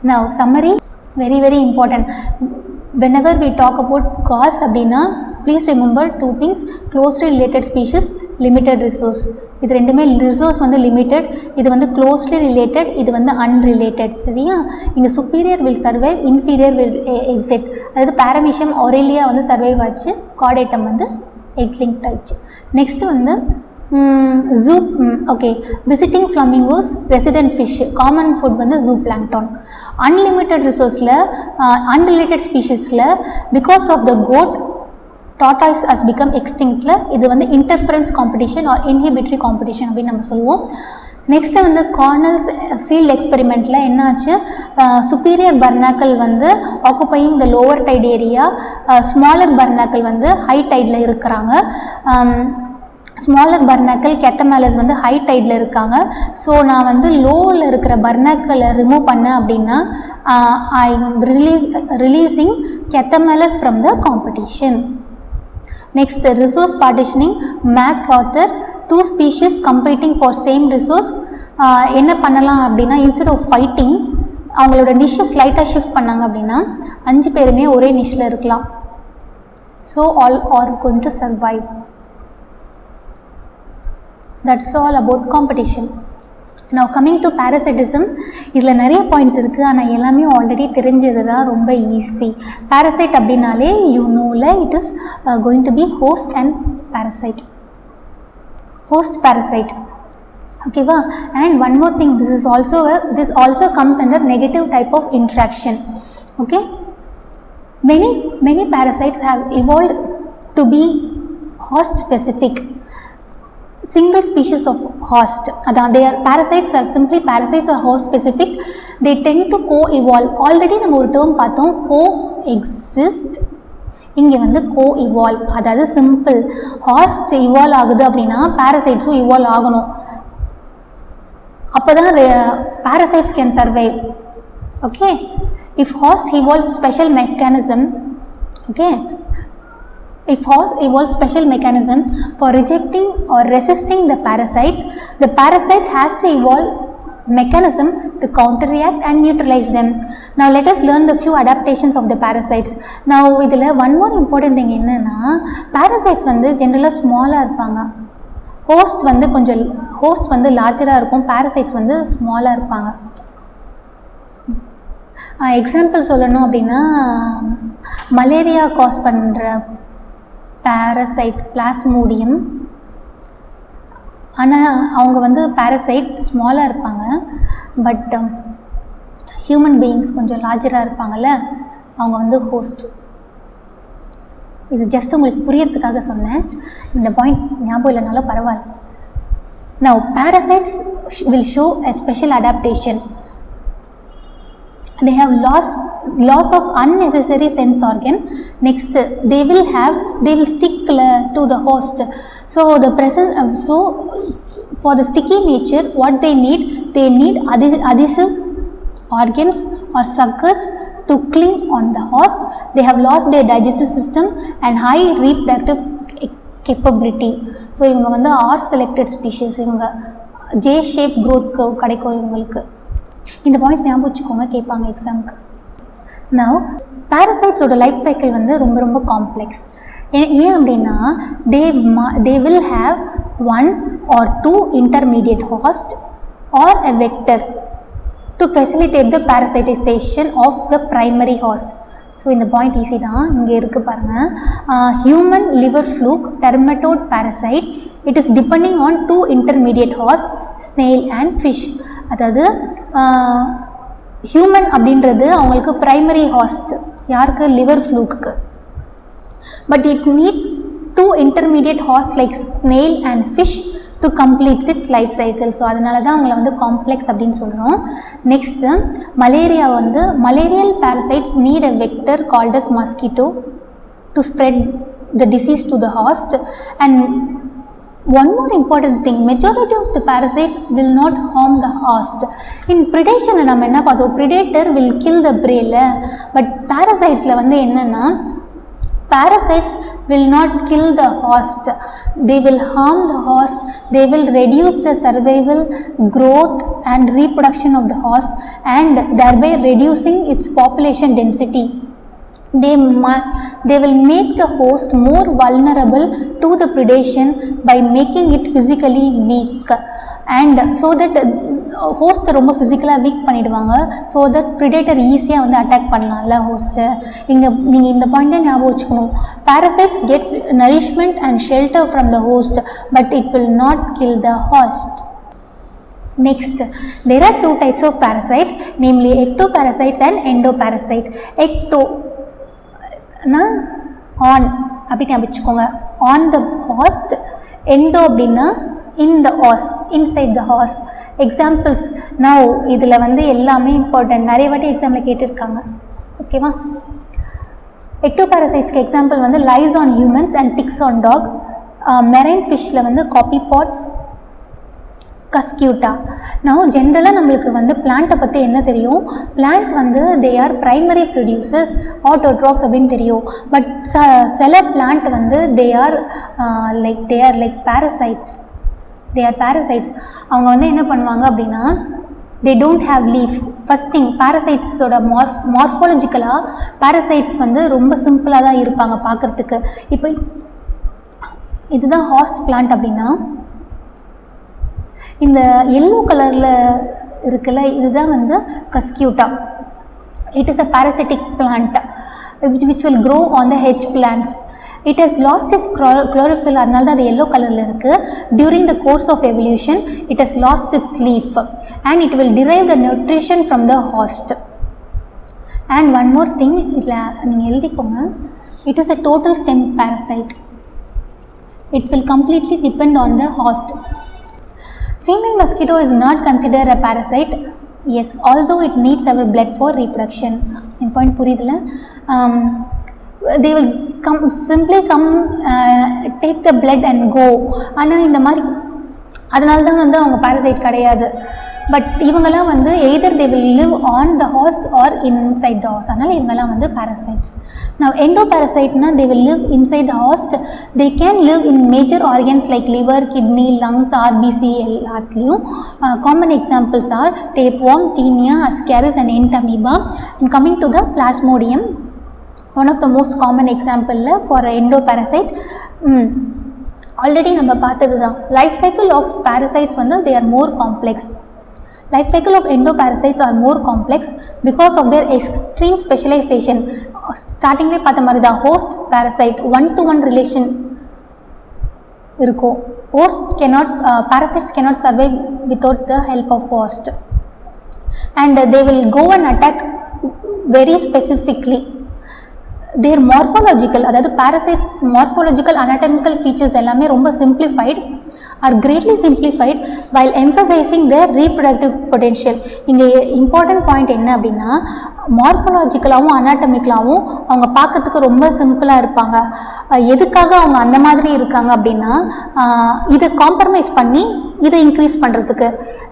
Now summary, very important. Whenever we talk about cause அப்படின்னா please remember 2 things: closely related species, limited resource. இது ரெண்டுமே resource வந்து limited, இது வந்து closely related, இது வந்து unrelated. சரியா? இங்கே superior will survive, inferior will exit. அதாவது பேரமிஷம் ஒரேலியா வந்து சர்வைவ் ஆச்சு, கார்டேட்டம் வந்து எக்ஸிங்க்ட் ஆயிடுச்சு. நெக்ஸ்ட்டு வந்து zoo, okay, visiting flamingos, resident fish, common food வந்து zooplankton. Unlimited resourceல unrelated speciesல because of the goat tortoise has become extinctல இது வந்து interference competition or inhibitory competition அப்படின்னு நம்ம சொல்லுவோம். நெக்ஸ்ட்டு வந்து கார்னல்ஸ் ஃபீல்ட் எக்ஸ்பெரிமெண்ட்டில் என்னாச்சு, சுப்பீரியர் பர்னாக்கல் வந்து occupying the lower tide area, smaller barnacle வந்து ஹை டைடில் இருக்கிறாங்க. ஸ்மாலர் பர்னாக்கல் கெத்தமேலஸ் வந்து ஹை டைடில் இருக்காங்க. ஸோ நான் வந்து லோவில் இருக்கிற பர்னாக்கலை ரிமூவ் பண்ணேன் அப்படின்னா I releasing Chthamalus from the competition. Next resource partitioning, MacArthur 2 species competing for same resource என்ன பண்ணலாம் அப்படின்னா இன்ஸ்டெட் ஆஃப் ஃபைட்டிங் அவங்களோட நிஷ்ஷை ஸ்லைட்டாக ஷிஃப்ட் பண்ணாங்க அப்படின்னா 5 பேருமே ஒரே நிஷ்ஷில் இருக்கலாம். So all are going to survive. That's all about competition. Now coming to parasitism, இதில் நிறைய பாயிண்ட்ஸ் இருக்குது, ஆனால் எல்லாமே ஆல்ரெடி தெரிஞ்சது தான், ரொம்ப ஈஸி. parasite அப்படின்னாலே you knowல it is going to be host and parasite. host parasite, ஓகேவா? and one more thing, this also comes under negative type of interaction. okay, many parasites have evolved to be host specific, single species of host. They are parasites are simply parasites or host specific. They tend to co-evolve. Already நம்ம ஒரு term பார்த்தோம், co-exist. இங்கே வந்து co-evolve, அதாவது simple ஹாஸ்ட் evolve ஆகுது அப்படின்னா parasitesம் evolve ஆகணும், அப்போ தான் parasites can survive. okay, if host evolves special mechanism, okay, if host evolves special mechanism for rejecting or resisting the parasite has to evolve mechanism to counteract and neutralize them. Now let us learn the few adaptations of the parasites. Now இதில் one more important thing என்னன்னா, parasites வந்து ஜென்ரலாக ஸ்மாலாக இருப்பாங்க, host வந்து லார்ஜராக இருக்கும், parasites வந்து ஸ்மாலாக இருப்பாங்க. Example சொல்லணும் அப்படின்னா மலேரியா காஸ் பண்ணுற parasite பிளாஸ்மோடியம், ஆனால் அவங்க வந்து parasite ஸ்மாலாக இருப்பாங்க, பட் ஹியூமன் பீயிங்ஸ் கொஞ்சம் லார்ஜராக இருப்பாங்கள்ல, அவங்க வந்து ஹோஸ்ட். இது ஜஸ்ட் உங்களுக்கு புரியறதுக்காக சொன்னேன். இந்த பாயிண்ட் ஞாபகம் இல்லைனாலும் பரவாயில்ல. Now parasites will show a special adaptation. They have loss of unnecessary sense organ. Next they will stick to the host. So the presence so for the sticky nature, what they need adhesive organs or suckers to cling on the host. They have lost their digestive system and high reproductive capability. So இவங்க வந்து are selected species. இவங்க J shape growth curve கிடைக்கும் இவங்களுக்கு. இந்த points ஞாபகம் வச்சுக்கோங்க, கேட்பாங்க எக்ஸாமுக்கு. நவ் பேரசைட்ஸோட லைஃப் சைக்கிள் வந்து ரொம்ப ரொம்ப காம்ப்ளெக்ஸ். ஏன் அப்படின்னா they will have 1 or 2 intermediate host or a vector to facilitate the parasitization of the primary host. So இந்த பாயிண்ட் ஈஸி தான், இங்கே இருக்குது பாருங்கள். Human liver fluke trematode parasite, it is depending on 2 intermediate host, snail and fish. அதாவது human அப்படின்றது அவங்களுக்கு primary host. யாருக்கு? Liver ஃப்ளூக்கு. But it need 2 intermediate host like snail and fish to complete its life cycle. So அதனால தான் அவங்கள வந்து complex அப்படின்னு சொல்கிறோம். நெக்ஸ்ட்டு மலேரியா வந்து malarial parasites need a vector called as mosquito to spread the disease to the host. And one more important thing, majority of the parasite will not harm the host. In predation நம்ம என்ன பார்த்தோம், predator will kill the prey. But parasitesல வந்து என்னென்னா parasites will not kill the host, they will harm the host, they will reduce the survival, growth and reproduction of the host and thereby reducing its population density. They will make the host more vulnerable to the predation by making it physically weak, and so that ஹோஸ்ட்டை ரொம்ப ஃபிசிக்கலாக week பண்ணிவிடுவாங்க. So that predator ஈஸியாக வந்து attack பண்ணலாம்ல ஹோஸ்ட்டை. நீங்கள் இந்த பாயிண்ட்டை ஞாபகம் வச்சுக்கணும். Parasites gets nourishment and shelter from the host but it will not kill the host. Next, there are 2 types of parasites, namely ectoparasites and endoparasite. Ecto na on அப்படி ஞாபகம் வச்சுக்கோங்க, on the host. Endo அப்படின்னா in the host, inside the host. Examples now இதில் வந்து எல்லாமே important, நிறைய வாட்டி example கேட்டிருக்காங்க. ஓகேவா? எக்டோபாரசைட்ஸ்க்கு எக்ஸாம்பிள் வந்து lice on humans and ticks on dog. Marine ஃபிஷ்ஷில் வந்து காப்பி பாட்ஸ், கஸ்கியூட்டா. நவ் ஜென்ரலாக நம்மளுக்கு வந்து பிளான்ட்டை பற்றி என்ன தெரியும், பிளான்ட் வந்து they R primary producers autotrophs அப்படின்னு தெரியும். பட் சில பிளான்ட் வந்து they R like parasites. they are parasites. அவங்க வந்து என்ன பண்ணுவாங்க அப்படின்னா they don't have leaf. first thing, parasitesோட மார்ஃபாலஜிக்கலாக parasites வந்து ரொம்ப சிம்பிளாக தான் இருப்பாங்க பார்க்குறதுக்கு. இப்போ இதுதான் ஹாஸ்ட் பிளான்ட் அப்படின்னா இந்த எல்லோ கலரில் இருக்குல்ல, இதுதான் வந்து கஸ்கியூட்டா. it is a parasitic plant which will grow on the hedge plants. It has lost its chlorophyll, அதனால தான் அது yellow கலரில் இருக்குது. During the course of evolution, it has lost its leaf and it will derive the nutrition from the host. And one more thing, இதில் நீங்கள் எழுதிக்கோங்க, it is a total stem parasite. It will completely depend on the host. Female mosquito is not considered a parasite. Yes, although it needs our blood for reproduction. In point புரியுதுல? they will simply come take the blood and go. ஆனால் இந்த மாதிரி அதனால தான் வந்து அவங்க parasite கிடையாது. But இவங்கெல்லாம் வந்து either they will live on the host or inside the host. அதனால் இவங்கெல்லாம் வந்து parasites. Now endoparasiteனா they will live inside the host. They can live in major organs like liver, kidney, lungs, RBC எல்லாத்துலேயும். Common examples are tapeworm, tinea, ascaris and entamoeba. And coming to the plasmodium, one of the most common example for endoparasite, already நம்ம பார்த்தது தான். Life cycle of parasites வந்து they are more complex. Life cycle of endoparasites are more complex because of their extreme specialization. ஸ்டார்டிங்லேயே பார்த்த மாதிரி தான் host parasite 1-to-1 relation இருக்கும். Parasites cannot survive without the help of host. and they will go and attack very specifically. Their morphological, அதாவது parasites morphological anatomical features எல்லாமே ரொம்ப simplified are greatly simplified while emphasizing their reproductive potential. இங்கே important point என்ன அப்படின்னா மார்ஃபாலஜிக்கலாகவும் அனாட்டமிக்கலாகவும் அவங்க பார்க்கறதுக்கு ரொம்ப சிம்பிளாக இருப்பாங்க. எதுக்காக அவங்க அந்த மாதிரி இருக்காங்க அப்படின்னா இதை காம்ப்ரமைஸ் பண்ணி இதை இன்க்ரீஸ் பண்ணுறதுக்கு,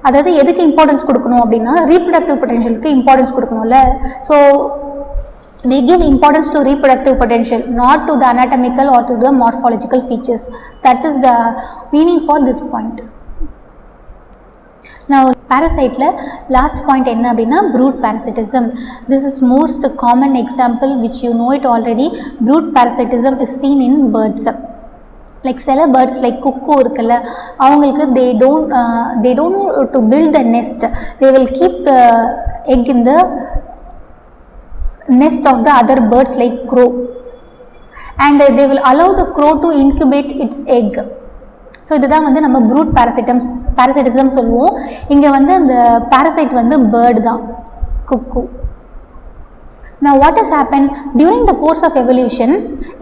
அதாவது எதுக்கு இம்பார்ட்டன்ஸ் கொடுக்கணும் அப்படின்னா ரீப்ரொடக்டிவ் பொட்டென்ஷியலுக்கு இம்பார்ட்டன்ஸ் கொடுக்கணும்ல. So they give importance to reproductive potential, not to the anatomical or to the morphological features. That is the meaning for this point. Now parasite la last point enna appadina brood parasitism. This is most common example which you know it already. Brood parasitism is seen in birds. Like சில birds like cuckoo இருக்குல்ல, அவங்களுக்கு they don't know to build the nest. They will keep the egg in the nest of the other birds like crow, and they will allow the crow to incubate its egg. So இதுதான் வந்து நம்ம fruit parasitism சொல்லுவோம். இங்கே வந்து அந்த parasite வந்து bird தான், cuckoo. Now what has happened during the course of evolution,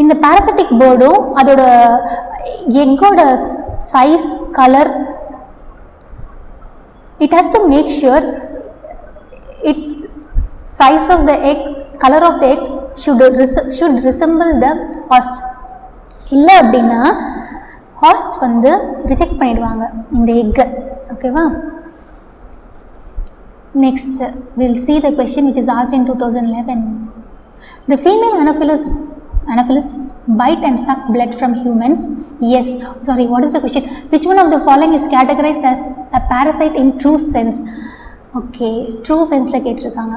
இந்த parasitic bird-ம் அதோட எக்கோட size, color, it has to make sure its size of the egg, color of the egg should resemble the host. இல்லை அப்படின்னா host வந்து reject பண்ணிடுவாங்க இந்த எக்கை. ஓகேவா? Next we will see the question which is asked in 2011. The female Anopheles bite and suck blood from humans. Yes, sorry, what is the question? Which one of the following is categorized as a parasite in true sense? Okay, true சென்ஸில் கேட்டிருக்காங்க.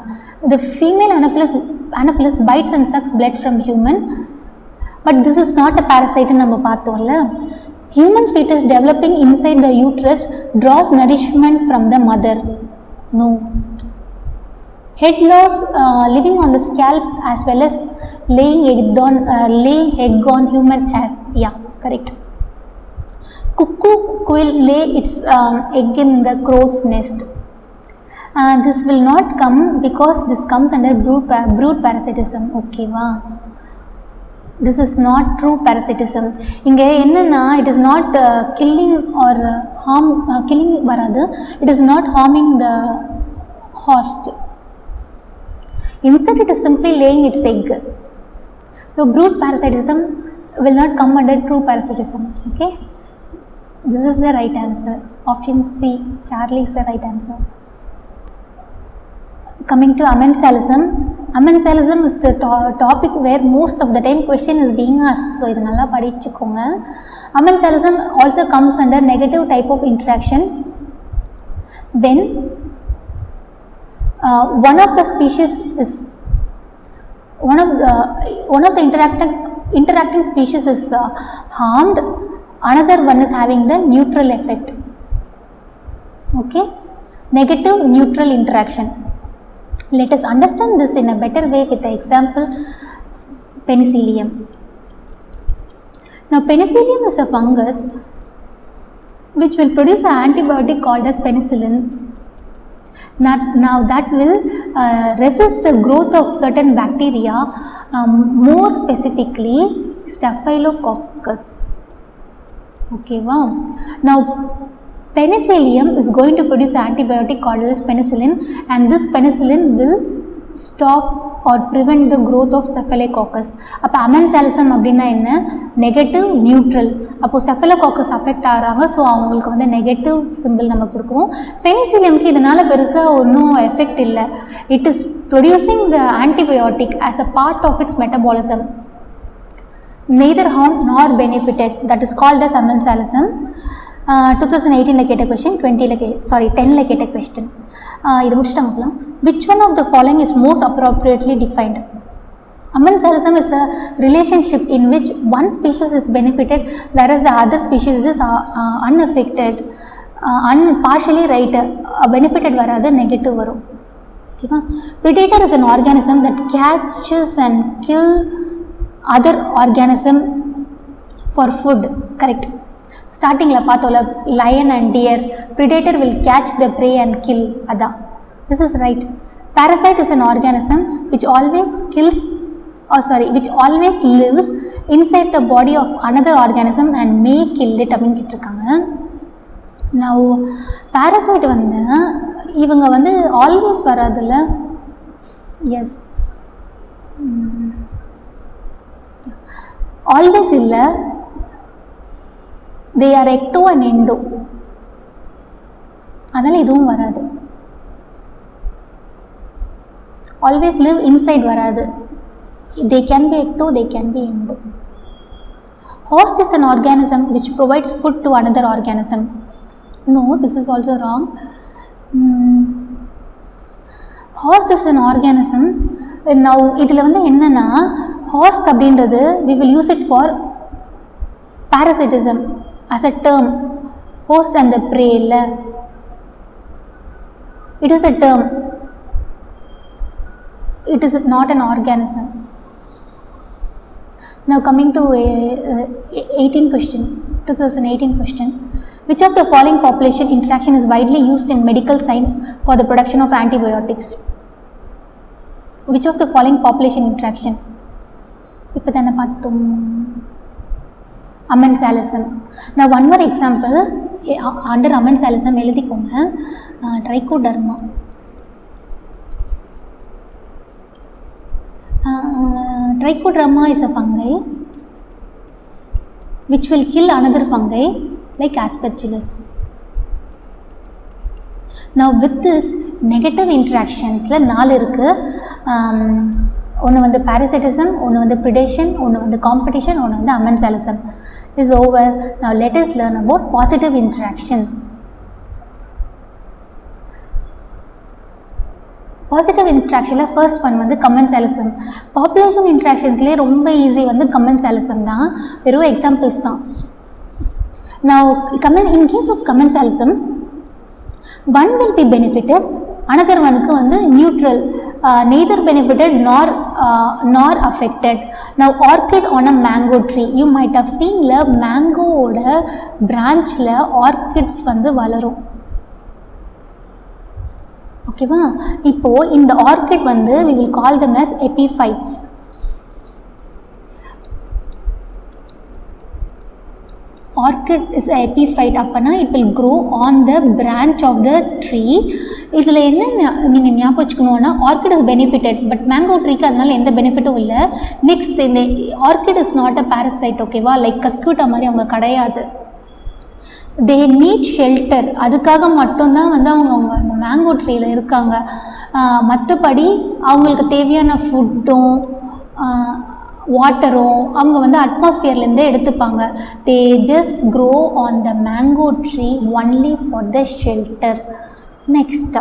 The female Anopheles bites and sucks blood from human, but this is not a parasite நம்ம பார்த்தோம்ல. Human fetus developing inside the uterus draws nourishment from the mother. No. Head loss living on the scalp as well as laying egg on human hair. Yeah, correct. Cuckoo will lay its egg in the crow's nest. This will not come because this comes under brood parasitism. Okay va? This is not true parasitism. இங்கே என்னன்னா it is not killing or killing வராது. It is not harming the host. Instead it is simply laying its egg. So brood parasitism will not come under true parasitism. Okay, this is the right answer. Option C, Charlie is the right answer. Coming to amensalism. Amensalism is the topic where most of the time question is being asked. So idu nalla padichukonga. Amensalism also comes under negative type of interaction when one of the species is one of the interacting species is harmed, another one is having the neutral effect. Okay, negative neutral interaction. Let us understand this in a better way with the example penicillium. Now penicillium is a fungus which will produce an antibiotic called as penicillin. Now that will resist the growth of certain bacteria, more specifically Staphylococcus. Okay, wow. Now penicillium is going to produce an antibiotic called as penicillin, and this penicillin will stop or prevent the growth of Staphylococcus. அப்போ amensalism அப்படின்னா என்ன? Negative neutral. அப்போது Staphylococcus affect ஆகிறாங்க, so அவங்களுக்கு வந்து negative simple நம்ம கொடுக்குறோம். பெனிசிலியம்க்கு இதனால் பெருசாக ஒன்றும் எஃபெக்ட் இல்லை. It is producing the antibiotic as a part of its metabolism. neither harm nor benefited. That is called as amensalism. 2018 கேட்ட கொஸ்டின், 10 கேட்ட கொஸ்டின். இது முடிச்சுட்டாங்க போகலாம். Which one of the following is most appropriately defined? Amensalism is a relationship in which one species is benefited whereas the other species is unaffected. Partially right, benefited வராது, negative வரும். ஓகேவா? Predator is an organism that catches and kill other organism for food. Correct. ஸ்டார்டிங்கில் பார்த்தோம்ல, lion and deer, predator will catch the prey and kill. அதான் This is right. Parasite is an organism which always which always lives inside the body of another organism and may kill it அப்படின்னு கேட்டிருக்காங்க. Now parasite வந்து இவங்க வந்து always வராதுல்ல. S, always இல்லை. they are ecto and endo, அதனால் இதுவும் வராது. always live inside வராது. they can be ecto, they can be endo. host is an organism which provides food to another organism. No, this is also wrong. host is an organism. now இதில் வந்து என்னன்னா host அப்படின்றது we will use it for parasitism as a term. host and the prey இல்ல, it is a term, it is not an organism. Now coming to 2018 question, which of the following population interaction is widely used in medical science for the production of antibiotics? which of the following population interaction? இப்போ தானே பார்த்தோம், அமென்சாலிசம். நான் one more example under அமென்சாலிசம் எழுதிக்கோங்க. Trichoderma. Trichoderma is a fungi which will kill another fungi like Aspergillus. Now with this negative interactionsல 4 இருக்கு. ஒன்று வந்து parasitism, ஒன்று வந்து predation, ஒன்று வந்து competition, ஒன்று வந்து amensalism. is over. Now let us learn about positive interaction. Positive இன்ட்ராக்ஷனில் ஃபர்ஸ்ட் ஒன் வந்து கமென்சாலிசம். பாப்புலேஷன் இன்ட்ராக்ஷன்ஸ்லேயே ரொம்ப ஈஸி வந்து கமென்சாலிசம் தான், வெறும் எக்ஸாம்பிள்ஸ் தான். நான் in case of commensalism one will be benefited, another ஒனுக்கு வந்து neutral, neither benefited nor affected. Now orchid on a mango tree, you might have சீன்ல மேங்கோவோட பிரான்ச்சில் ஆர்கிட்ஸ் வந்து வளரும். ஓகேவா? இப்போது இந்த ஆர்கிட் வந்து we will call them as epiphytes. Orchid is epiphyte. அப்போனா it will grow on the branch of the tree. இதில் என்ன நீங்கள் ஞாபகம் வச்சுக்கணுன்னா, orchid is benefited, but mango ட்ரீக்கு அதனால எந்த பெனிஃபிட்டும் இல்லை. நெக்ஸ்ட், இந்த orchid is not a parasite. ஓகேவா? லைக் கஸ்கூட்டா மாதிரி அவங்க கிடையாது. தே நீட் ஷெல்டர், அதுக்காக மட்டும்தான் வந்து அவங்க அந்த மேங்கோ ட்ரீயில் இருக்காங்க. மற்றபடி அவங்களுக்கு தேவையான ஃபுட்டும் வாட்டரும் அவங்க வந்து அட்மாஸ்ஃபியர்லேருந்தே எடுத்துப்பாங்க. They just grow on the mango tree only for the shelter. Next,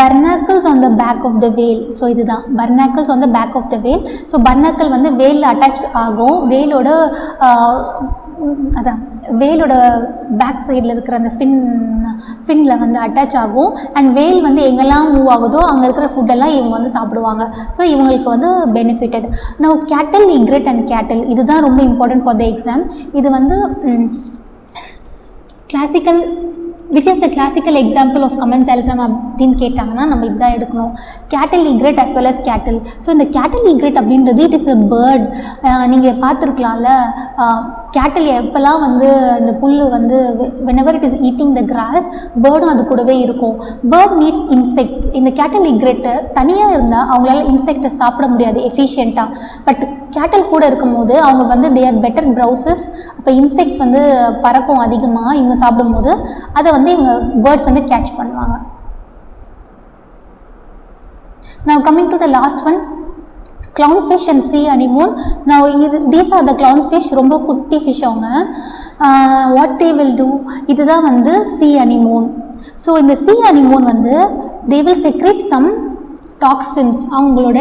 barnacles on the back of the whale. So இதுதான் barnacles on the back of the whale. So barnacle வந்து வேலில் அட்டாச் ஆகும். வேலோட அதான் வேலோட பேக் சைடில் இருக்கிற அந்த ஃபின்னில் வந்து attach ஆகும். அண்ட் வேல் வந்து எங்கெல்லாம் மூவ் ஆகுதோ அங்கே இருக்கிற ஃபுட்டெல்லாம் இவங்க வந்து சாப்பிடுவாங்க. ஸோ இவங்களுக்கு வந்து பெனிஃபிட்டட். நம்ம கேட்டல், இக்ரெட் அண்ட் கேட்டல், இதுதான் ரொம்ப இம்பார்ட்டன்ட் ஃபார் த எக்ஸாம். இது வந்து classical, which is the classical example of commensalism அப்படின்னு கேட்டாங்கன்னா நம்ம இதுதான் எடுக்கணும். கேட்டல், இக்ரெட் as well as கேட்டல். ஸோ இந்த கேட்டல் இக்ரெட் அப்படின்றது இட் இஸ் a பேர்ட். நீங்கள் பார்த்துருக்கலாம்ல, கேட்டல் எப்போல்லாம் வந்து இந்த புல் வந்து whenever it is eating the grass, பேர்டும் அது கூடவே இருக்கும். Bird needs insects. இந்த கேட்டல் இக்ரெட்டு தனியாக இருந்தால் அவங்களால இன்செக்டை சாப்பிட முடியாது எஃபிஷியண்ட்டாக. பட் கேட்டல் கூட இருக்கும்போது அவங்க வந்து they are better browsers. அப்போ இன்செக்ட்ஸ் வந்து பறக்கும் அதிகமாக இவங்க சாப்பிடும்போது, அதை வந்து இவங்க பேர்ட்ஸ் வந்து கேட்ச் பண்ணுவாங்க. Now coming to the last one, clownfish and sea anemone. Now these are the clownfish, ரொம்ப குட்டி ஃபிஷ் அவங்க. what they will do, இதுதான் வந்து sea anemone. ஸோ இந்த sea anemone வந்து they will secrete some toxins. அவங்களோட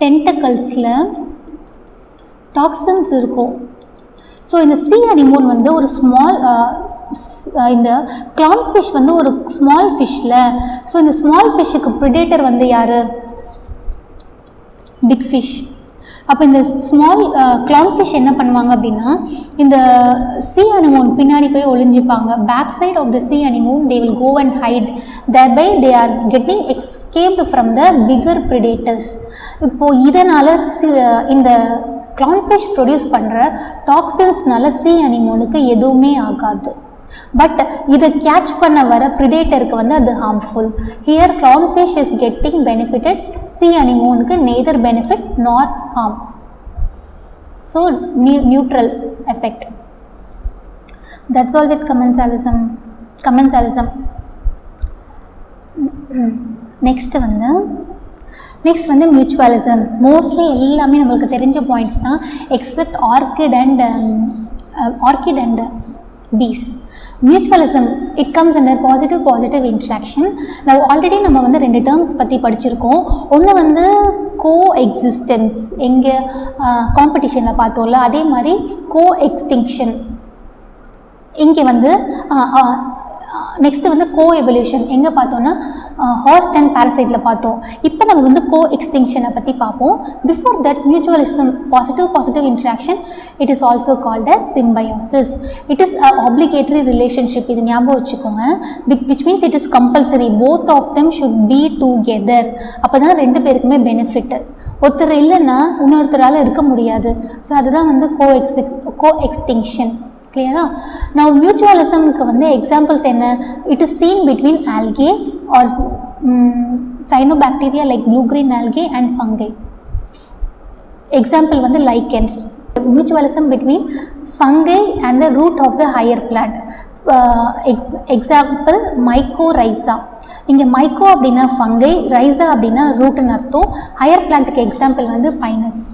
டென்டக்கல்ஸில் toxins இருக்கும். So இந்த sea anemone வந்து ஒரு ஸ்மால், இந்த clownfish வந்து ஒரு ஸ்மால் ஃபிஷ்ஷில். ஸோ இந்த ஸ்மால் ஃபிஷ்ஷுக்கு ப்ரிடேட்டர் வந்து யார்? Big fish. அப்போ இந்த ஸ்மால் clownfish என்ன பண்ணுவாங்க அப்படின்னா இந்த sea anemone பின்னாடி போய் ஒளிஞ்சிப்பாங்க. Back side of the sea anemone they will go and hide, thereby they are getting escaped from the bigger predators. இப்போது இதனால் இந்த clownfish ப்ரொடியூஸ் பண்ணுற டாக்ஸின்ஸ்னால sea anemoneக்கு எதுவுமே ஆகாது. பட் இதை கேட்ச் பண்ண வர ப்ரிடேட்டருக்கு வந்து அது harmful. Here clownfish is getting benefited, sea anemoneக்கு neither benefit nor harm. So neutral effect. That's all with commensalism. Next வந்து மியூச்சுவலிசம். மோஸ்ட்லி எல்லாமே நம்மளுக்கு தெரிஞ்ச பாயிண்ட்ஸ் தான் accept orchid and bees. Mutualism, it comes under positive interaction. Now already நம்ம வந்து ரெண்டு terms பற்றி படிச்சிருக்கோம். ஒன்று வந்து கோஎக்ஸிஸ்டன்ஸ், எங்கே காம்படிஷனில் பார்த்தோம்ல, அதே மாதிரி கோஎக்ஸ்டிங்ஷன் இங்கே வந்து நெக்ஸ்ட்டு வந்து கோ எவல்யூஷன் எங்கே பார்த்தோன்னா ஹாஸ்ட் அண்ட் பேரசைட்டில் பார்த்தோம். இப்போ நம்ம வந்து கோ எக்ஸ்டிங்ஷனை பற்றி பார்ப்போம். Before that mutualism positive interaction, it is also called as symbiosis. It is a obligatory relationship. இது ஞாபகம் வச்சுக்கோங்க. Which means it is compulsory, both of them should be together. அப்போ தான் ரெண்டு பேருக்குமே பெனிஃபிட். ஒருத்தர் இல்லைன்னா இன்னொருத்தரால் இருக்க முடியாது. ஸோ அதுதான் வந்து கோ எக்ஸ்டிங்ஷன். கிளியரா? now மியூச்சுவலிசம்க்கு வந்து எக்ஸாம்பிள்ஸ் என்ன? It is seen between algae or cyanobacteria like blue green algae and fungi. Example வந்து lichens. Mutualism between fungi and the root of the higher plant. Example mycorrhiza. இங்கே myco அப்படின்னா fungi, rhiza அப்படின்னா ரூட்னு அர்த்தம். Higher பிளான்ட்டுக்கு example வந்து pinus.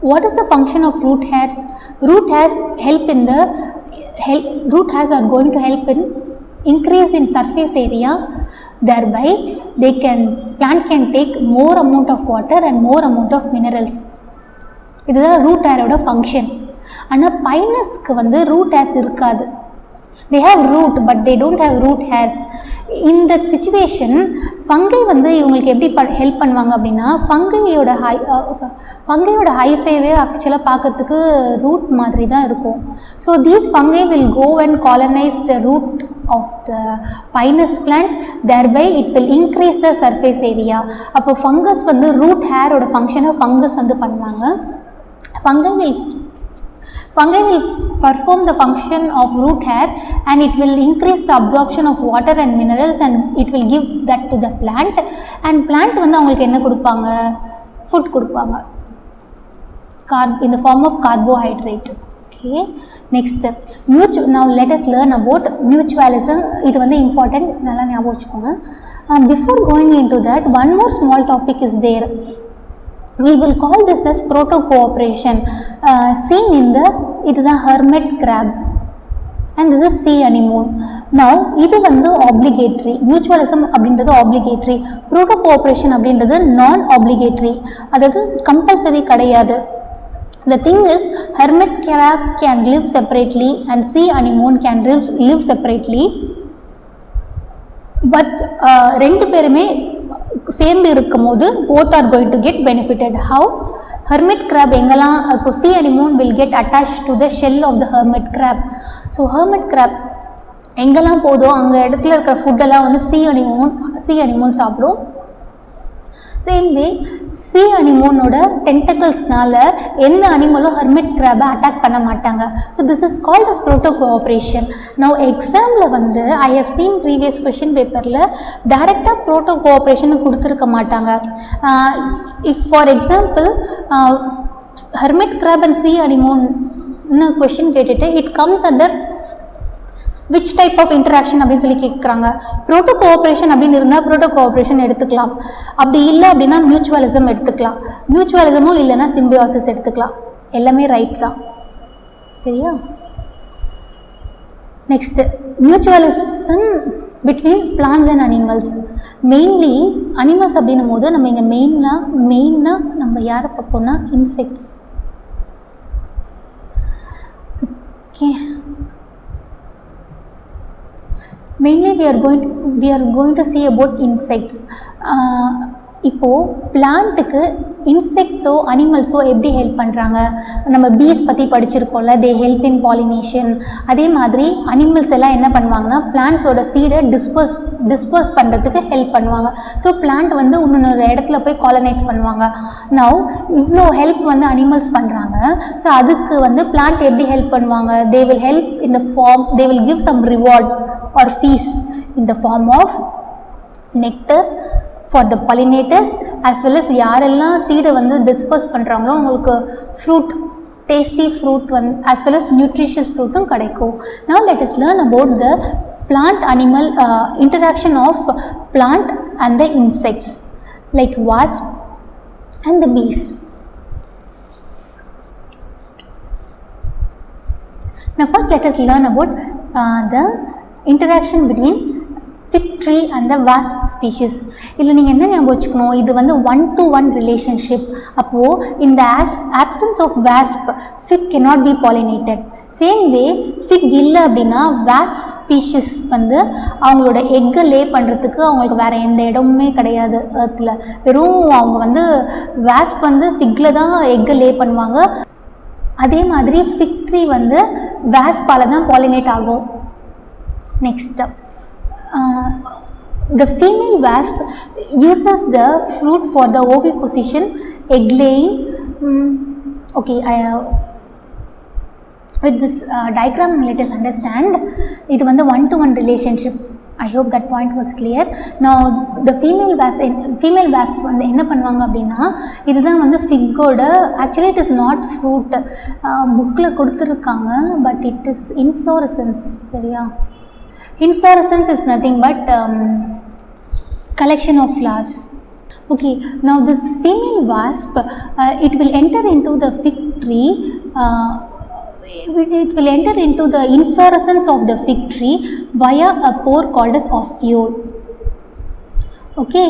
What is the function of root hairs? Root hairs are going to help in increase in surface area, thereby plant can take more amount of water and more amount of minerals. இதுதான் root hair ஓட function. ஆனால் பைனஸ்க்கு வந்து root hairs இருக்காது. they have root but they don't have root hairs. இந்த situation fungi வந்து இவங்களுக்கு எப்படி help பண்ணுவாங்க அப்படின்னா, ஃபங்கையோட ஹைஃபைவே ஆக்சுவலாக பார்க்குறதுக்கு ரூட் மாதிரி தான் இருக்கும். So these fungi will go and colonise the root of the pinus plant, thereby it will increase the surface area. அப்போ ஃபங்கஸ் வந்து ரூட் ஹேரோட ஃபங்க்ஷனை ஃபங்கஸ் வந்து பண்ணுவாங்க. Fungi will perform the function of root hair and it will increase the absorption of water and minerals and it will give that to the plant. And plant வந்து அவங்களுக்கு என்ன கொடுப்பாங்க? Food கொடுப்பாங்க in the form of carbohydrate. Okay, next now let us learn about mutualism. இது வந்து important, நல்லா ஞாபகம் வச்சுக்கோங்க. Before going into that, one more small topic is there. We will call this as proto-cooperation, seen in the இதுதான் hermit crab and this is sea anemone. Now இது வந்து obligatory, mutualism அப்படின்றது obligatory, proto-cooperation அப்படின்றது non-obligatory, அதாவது compulsory கிடையாது. The thing is, hermit crab can live separately and sea anemone can live separately, but ரெண்டு பேருமே சேர்ந்து இருக்கும் போது both are going to get benefited. How? hermit crab எங்கெல்லாம் இப்போ sea anemone will get attached to the shell of the hermit crab. So hermit crab எங்கெல்லாம் போதோ அங்கே இடத்துல இருக்கிற ஃபுட்டெல்லாம் வந்து sea anemone சாப்பிடும். சேம் வே sea anemoneோட டென்டக்கிள்ஸ்னால எந்த அனிமலும் ஹெர்மிட் கிராபை அட்டாக் பண்ண மாட்டாங்க. So this is called as proto cooperation. Now எக்ஸாமில் வந்து I have seen previous question பேப்பரில் டைரெக்டாக ப்ரோட்டோ கோஆப்ரேஷன் கொடுத்துருக்க மாட்டாங்க. If for example hermit crab and sea anemoneன்னு கொஷின் கேட்டுட்டு it comes under which type of interaction அப்படின்னு சொல்லி கேட்குறாங்க. ப்ரோட்டோ கோஆப்ரேஷன் அப்படின்னு இருந்தால் ப்ரோட்டோ கோஆப்ரேஷன் எடுத்துக்கலாம். அப்படி இல்லை அப்படின்னா மியூச்சுவலிசம் எடுத்துக்கலாம். மியூச்சுவலிசமும் இல்லைன்னா சிம்பியோசிஸ் எடுத்துக்கலாம். எல்லாமே ரைட் தான். சரியா? Next mutualism between plants and animals. Mainly animals அப்படின்னும் போது நம்ம இங்கே மெயினாக நம்ம யாரை பார்ப்போம்னா insects. Okay, mainly we are going to see about insects. இப்போது பிளான்ட்டுக்கு இன்செக்ட்ஸோ அனிமல்ஸோ எப்படி ஹெல்ப் பண்ணுறாங்க? நம்ம பீஸ் பற்றி படிச்சிருக்கோம்ல, தே ஹெல்ப் இன் பாலினேஷன். அதே மாதிரி அனிமல்ஸ் எல்லாம் என்ன பண்ணுவாங்கன்னா பிளான்ட்ஸோட சீடை டிஸ்பர்ஸ் பண்ணுறதுக்கு ஹெல்ப் பண்ணுவாங்க. ஸோ பிளான்ட் வந்து இன்னொரு இடத்துல போய் காலனைஸ் பண்ணுவாங்க. நவ் இவ்வளோ ஹெல்ப் வந்து அனிமல்ஸ் பண்ணுறாங்க. ஸோ அதுக்கு வந்து பிளான்ட் எப்படி ஹெல்ப் பண்ணுவாங்க? They will help in the form, they will give some reward or fees in the form of nectar for the pollinators as well as யாரெல்லாம் சீடை வந்து டிஸ்பர்ஸ் பண்ணுறாங்களோ அவங்களுக்கு ஃப்ரூட், டேஸ்டி ஃப்ரூட் வந்து as well as nutritious ஃப்ரூட்டும் கிடைக்கும். Now let us learn about the plant animal interaction of plant and the insects like wasp and the bees. Now first let us learn about the interaction between fig tree and the wasp species. இதில் நீங்கள் என்ன ஞாபகம் வச்சுக்கணும், இது வந்து 1-to-1 relationship. அப்போது இந்த absence of wasp fig cannot be pollinated. Same way fig இல்லை அப்படின்னா வாஸ்ப் ஸ்பீஷிஸ் வந்து அவங்களோட எக்கை லே பண்ணுறதுக்கு அவங்களுக்கு வேறு எந்த இடமுமே கிடையாது எர்த்தில். வெறும் அவங்க வந்து வாஸ்ப் வந்து ஃபிக்கில் தான் எக்கை லே பண்ணுவாங்க. அதே மாதிரி ஃபிக் ட்ரீ வந்து வாஸ்பால் தான் பாலினேட் ஆகும். Next, the female wasp uses the fruit for the oviposition, egg laying. Okay, with this diagram let us understand இது வந்து 1-to-1 relationship. I hope that point was clear. Now the female wasp வந்து என்ன பண்ணுவாங்க அப்படின்னா, இதுதான் வந்து ஃபிக்கோட, actually it is not fruit, புக்கில் கொடுத்துருக்காங்க, பட் இட் இஸ் இன்ஃப்ளோரசன்ஸ். சரியா? Inflorescence is nothing but collection of flowers. Okay, now this female wasp it will enter into the fig tree, it will enter into the inflorescence of the fig tree via a pore called as ostiole. Okay,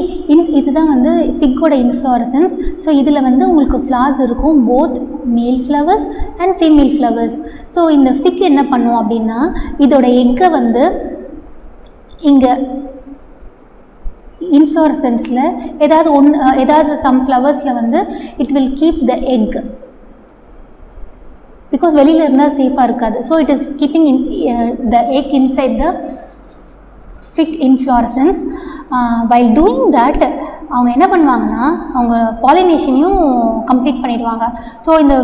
இதுதான் வந்து ஃபிக்கோட inflorescence. So இதில் வந்து உங்களுக்கு flowers இருக்கும், both மேல் flowers and female flowers. So இந்த ஃபிக் என்ன பண்ணும் அப்படின்னா, இதோட எக்கை வந்து இங்கே இன்ஃப்ளோரசன்ஸில் ஏதாவது சம் ஃப்ளவர்ஸில் வந்து it will keep the egg, because வெளியில் இருந்தால் சேஃபாக இருக்காது. So it is keeping the egg inside the fig inflorescence. While doing that அவங்க என்ன பண்ணுவாங்கன்னா அவங்க பாலினேஷனையும் கம்ப்ளீட் பண்ணிடுவாங்க. ஸோ இந்த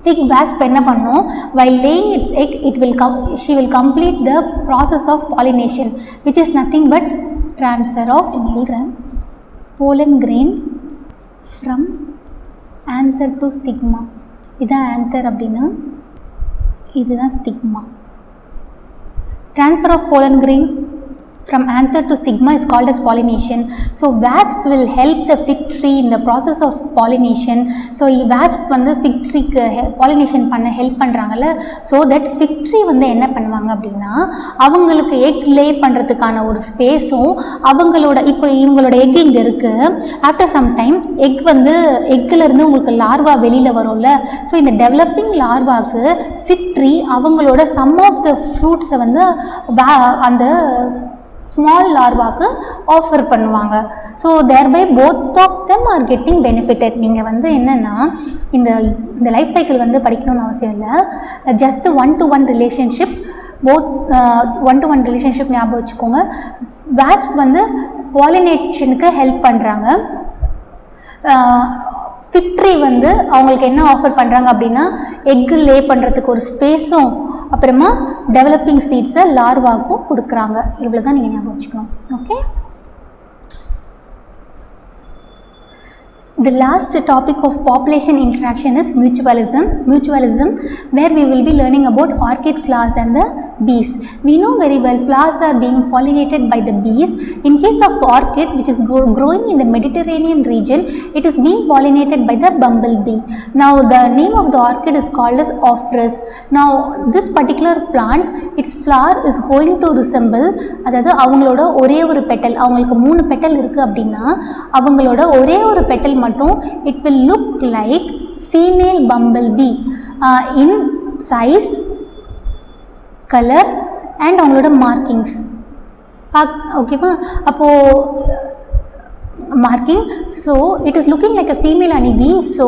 fig wasp என்ன பண்ணும், while laying its egg she will complete the process of pollination, which is nothing but transfer of pollen grain from anther to stigma. இதான் anther அப்படின்னா இதுதான் stigma. Transfer of pollen grain from anther to stigma is called as pollination. So wasp will help the fig tree in the process of pollination. So wasp வந்து fig tree க்கு pollination பண்ண help பண்ணுறாங்கல்ல. So that fig tree வந்து என்ன பண்ணுவாங்க அப்படின்னா, அவங்களுக்கு egg லே பண்ணுறதுக்கான ஒரு ஸ்பேஸும் அவங்களோட, இப்போ இவங்களோட எக் இங்கே இருக்குது, ஆஃப்டர் சம் டைம் எக் வந்து எக்கிலேருந்து உங்களுக்கு லார்வா வெளியில் வரும்ல. ஸோ இந்த டெவலப்பிங் லார்வாக்கு ஃபிக் ட்ரீ அவங்களோட சம் ஆஃப் த ஃப்ரூட்ஸை வந்து அந்த ஸ்மால் லார்வாக்கு ஆஃபர் பண்ணுவாங்க. So thereby both of them are getting benefitted. நீங்கள் வந்து என்னென்னா இந்த லைஃப் சைக்கிள் வந்து படிக்கணும்னு அவசியம் இல்லை, just 1-to-1 relationship, both 1-to-1 relationship ஞாபகம் வச்சுக்கோங்க. வாஸ்ப் வந்து பாலினேஷனுக்கு ஹெல்ப் பண்ணுறாங்க. ஃபிக் ட்ரீ வந்து அவங்களுக்கு என்ன ஆஃபர் பண்ணுறாங்க அப்படின்னா, எக்கு லே பண்ணுறதுக்கு ஒரு ஸ்பேஸும் அப்புறமா டெவலப்பிங் சீட்ஸை லார்வாக்கும் கொடுக்குறாங்க. இவ்வளோ தான் நீங்கள் ஞாபகம் வச்சுக்கணும். Okay, the last topic of population interaction is mutualism. Mutualism, where we will be learning about orchid flowers and the bees. We know very well flowers are being pollinated by the bees. In case of orchid, which is growing in the Mediterranean region, it is being pollinated by the bumblebee. Now the name of the orchid is called as Ophrys. Now this particular plant, its flower is going to resemble, அதாவது அவங்களோட ஒரே ஒரு petal, அவங்களுக்கு 3 petal இருக்குது அப்படின்னா அவங்களோட ஒரே ஒரு பெட்டல் மட்டும் it will look like female bumblebee in size, color and அவங்களோட markings. ஓகேவா? அப்போது marking. So it is looking like a female honeybee. So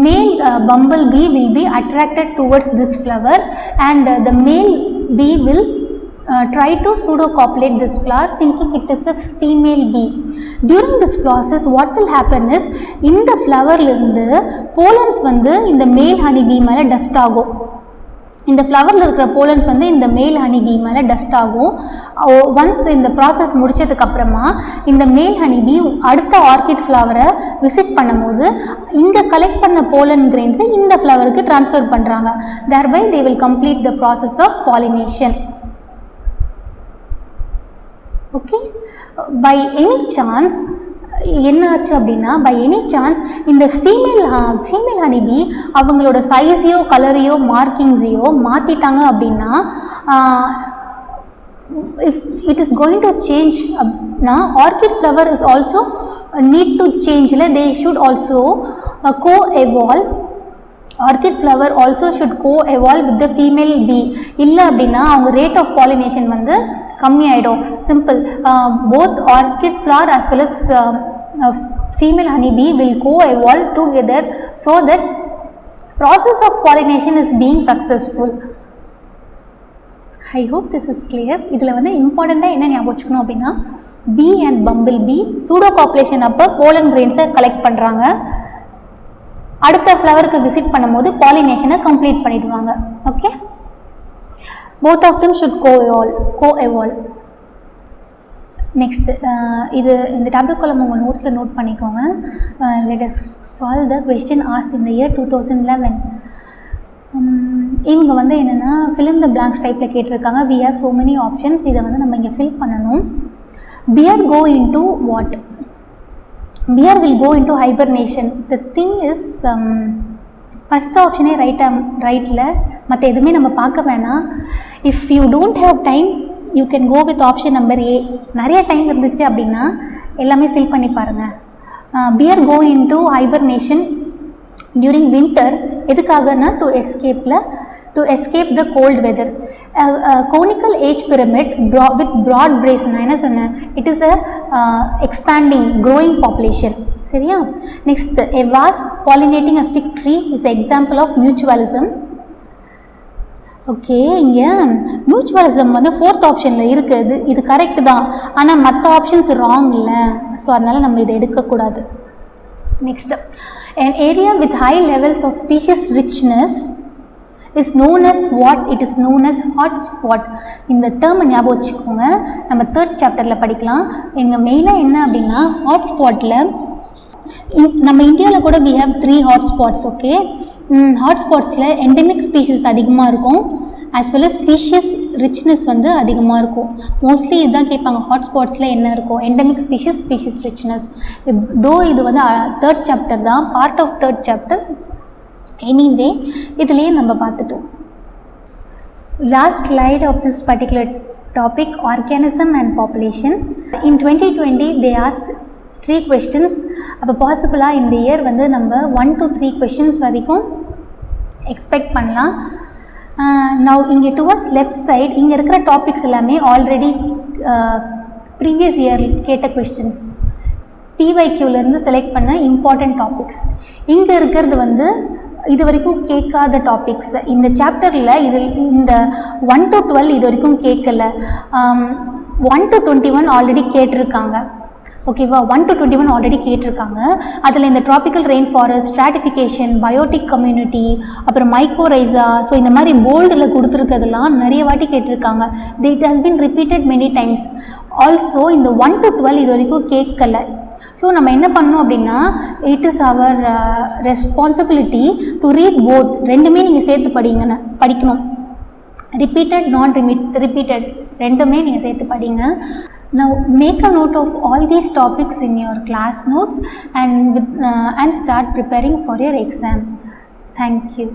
male bumblebee will be attracted towards this flower, and the male bee will try to pseudocopulate this flower thinking it is a female bee. During this process what will happen is, இந்த ஃப்ளவர்ல இருந்து pollens வந்து இந்த மேல் honey பீ மேலே dust ஆகும். இந்த ஃப்ளவரில் இருக்கிற pollens வந்து இந்த மேல் ஹனி பீ மேலே டஸ்ட் ஆகும். ஒன்ஸ் இந்த ப்ராசஸ் முடிச்சதுக்கப்புறமா இந்த மேல் ஹனி பீ அடுத்த ஆர்கிட் ஃப்ளவரை விசிட் பண்ணும்போது இங்கே கலெக்ட் பண்ண போலன் கிரெயின்ஸை இந்த ஃப்ளவருக்கு ட்ரான்ஸ்ஃபர் பண்ணுறாங்க. thereby they will complete the process of pollination. Okay, by any chance என்ன ஆச்சு அப்படின்னா, பை எனி சான்ஸ் இந்த ஃபீமேல் ஹனிபி அவங்களோட சைஸையோ கலரையோ மார்க்கிங்ஸையோ மாற்றிட்டாங்க அப்படின்னா, if it is going to change அப்படின்னா orchid flower is also need to change. இல்லை, they should also co-evolve. Orchid flower also should co-evolve with the female bee. இல்லை அப்படின்னா அவங்க ரேட் ஆஃப் பாலினேஷன் வந்து கம்மியாயிடும். Simple, both orchid flower as well as female honeybee will co-evolve together so that process of pollination is being successful. I hope this is clear. இதில் வந்து இம்பார்ட்டண்ட்டாக என்ன ஞாபகம் வச்சுக்கணும் அப்படின்னா, bee and bumblebee pseudocopulation அப்போ போலன் கிரெயின்ஸை கலெக்ட் பண்ணுறாங்க. அடுத்த ஃப்ளவருக்கு விசிட் பண்ணும்போது பாலினேஷனை கம்ப்ளீட் பண்ணிடுவாங்க. Okay, both of them should co-evolve. Next, இது இந்த டேப்லெட் காலம் உங்கள் நோட்ஸில் நோட் பண்ணிக்கோங்க. let us solve the question asked in the year 2011. இவங்க வந்து என்னென்னா fill in the blanks டைப்பில் கேட்டிருக்காங்க. we have so many options. இதை வந்து நம்ம இங்கே ஃபில் பண்ணணும். bear go into what? bear will go into hibernation. the thing is, first ஆப்ஷனே ரைட்டில், மற்ற எதுவுமே நம்ம பார்க்க வேணாம். If you don't have time you can go with option number A. நிறைய டைம் இருந்துச்சு அப்படின்னா எல்லாமே ஃபில் பண்ணி பாருங்கள். Bear go into hibernation during winter. எதுக்காகனா to escape the cold weather. Conical age pyramid with broad base. நான் என்ன சொன்னேன், it is a expanding growing population. சரியா? next, a wasp pollinating a fig tree is an example of mutualism. Okay, இங்கே mutualism வந்து fourth ஆப்ஷனில் இருக்குது. இது correct தான், ஆனால் மற்ற ஆப்ஷன்ஸ் ராங் இல்லை. ஸோ அதனால் நம்ம இதை எடுக்கக்கூடாது. Next, an area with high levels of species richness is known as what? it is known as hot spot. இந்த டேர்மை ஞாபகம் வச்சுக்கோங்க, நம்ம 3rd சாப்டரில் படிக்கலாம். எங்கள் மெயினாக என்ன அப்படின்னா, ஹாட் ஸ்பாட்டில் நம்ம இந்தியாவில் கூட we have 3 hot spots. Okay, hot ஸ்பாட்ஸில் எண்டமிக் ஸ்பீஷிஸ் அதிகமாக இருக்கும், as well as species richness வந்து அதிகமாக இருக்கும். மோஸ்ட்லி இதுதான் கேட்பாங்க, ஹாட் ஸ்பாட்ஸில் என்ன இருக்கும், எண்டமிக் ஸ்பீஷியஸ் ரிச்னஸ். தோ இது வந்து 3rd சாப்டர் தான், part of 3rd chapter. Anyway இதுலேயே நம்ம பார்த்துட்டோம். Last slide of this particular topic, organism and population. In 2020 they asked 3 questions. அப்போ பாசிபிளாக இந்த இயர் வந்து நம்ம 1 to 3 questions வரைக்கும் எக்ஸ்பெக்ட் பண்ணலாம். நவ் இங்கே டுவர்ட்ஸ் லெஃப்ட் சைட் இங்கே இருக்கிற டாபிக்ஸ் எல்லாமே ஆல்ரெடி ப்ரீவியஸ் இயர் கேட்ட கொஸ்டின்ஸ், PYQலேருந்து செலக்ட் பண்ண இம்பார்ட்டண்ட் டாபிக்ஸ். இங்கே இருக்கிறது வந்து இது வரைக்கும் கேட்காத டாபிக்ஸ். இந்த சாப்டரில் இதில் இந்த 1 to 12 இது வரைக்கும் கேட்கல. 1 to 21 ஆல்ரெடி கேட்டிருக்காங்க. ஓகேவா, 1 to 21 ஆல்ரெடி கேட்டிருக்காங்க. அதில் இந்த tropical rain forest, stratification, biotic community, அப்புறம் மைக்கோரைசா, ஸோ இந்த மாதிரி போல்டில் கொடுத்துருக்கிறதுலாம் நிறைய வாட்டி கேட்டிருக்காங்க. It has been repeated many times. Also இந்த 1 to 12 இது வரைக்கும் கேட்கல. ஸோ நம்ம என்ன பண்ணணும் அப்படின்னா, it is our responsibility to read both. ரெண்டுமே நீங்கள் சேர்த்து படிக்கணும். ரிப்பீட்டட், நான் ரிப்பீட்டட் ரெண்டுமே நீங்கள் சேர்த்து படிங்க. Now make a note of all these topics in your class notes and start preparing for your exam. Thank you.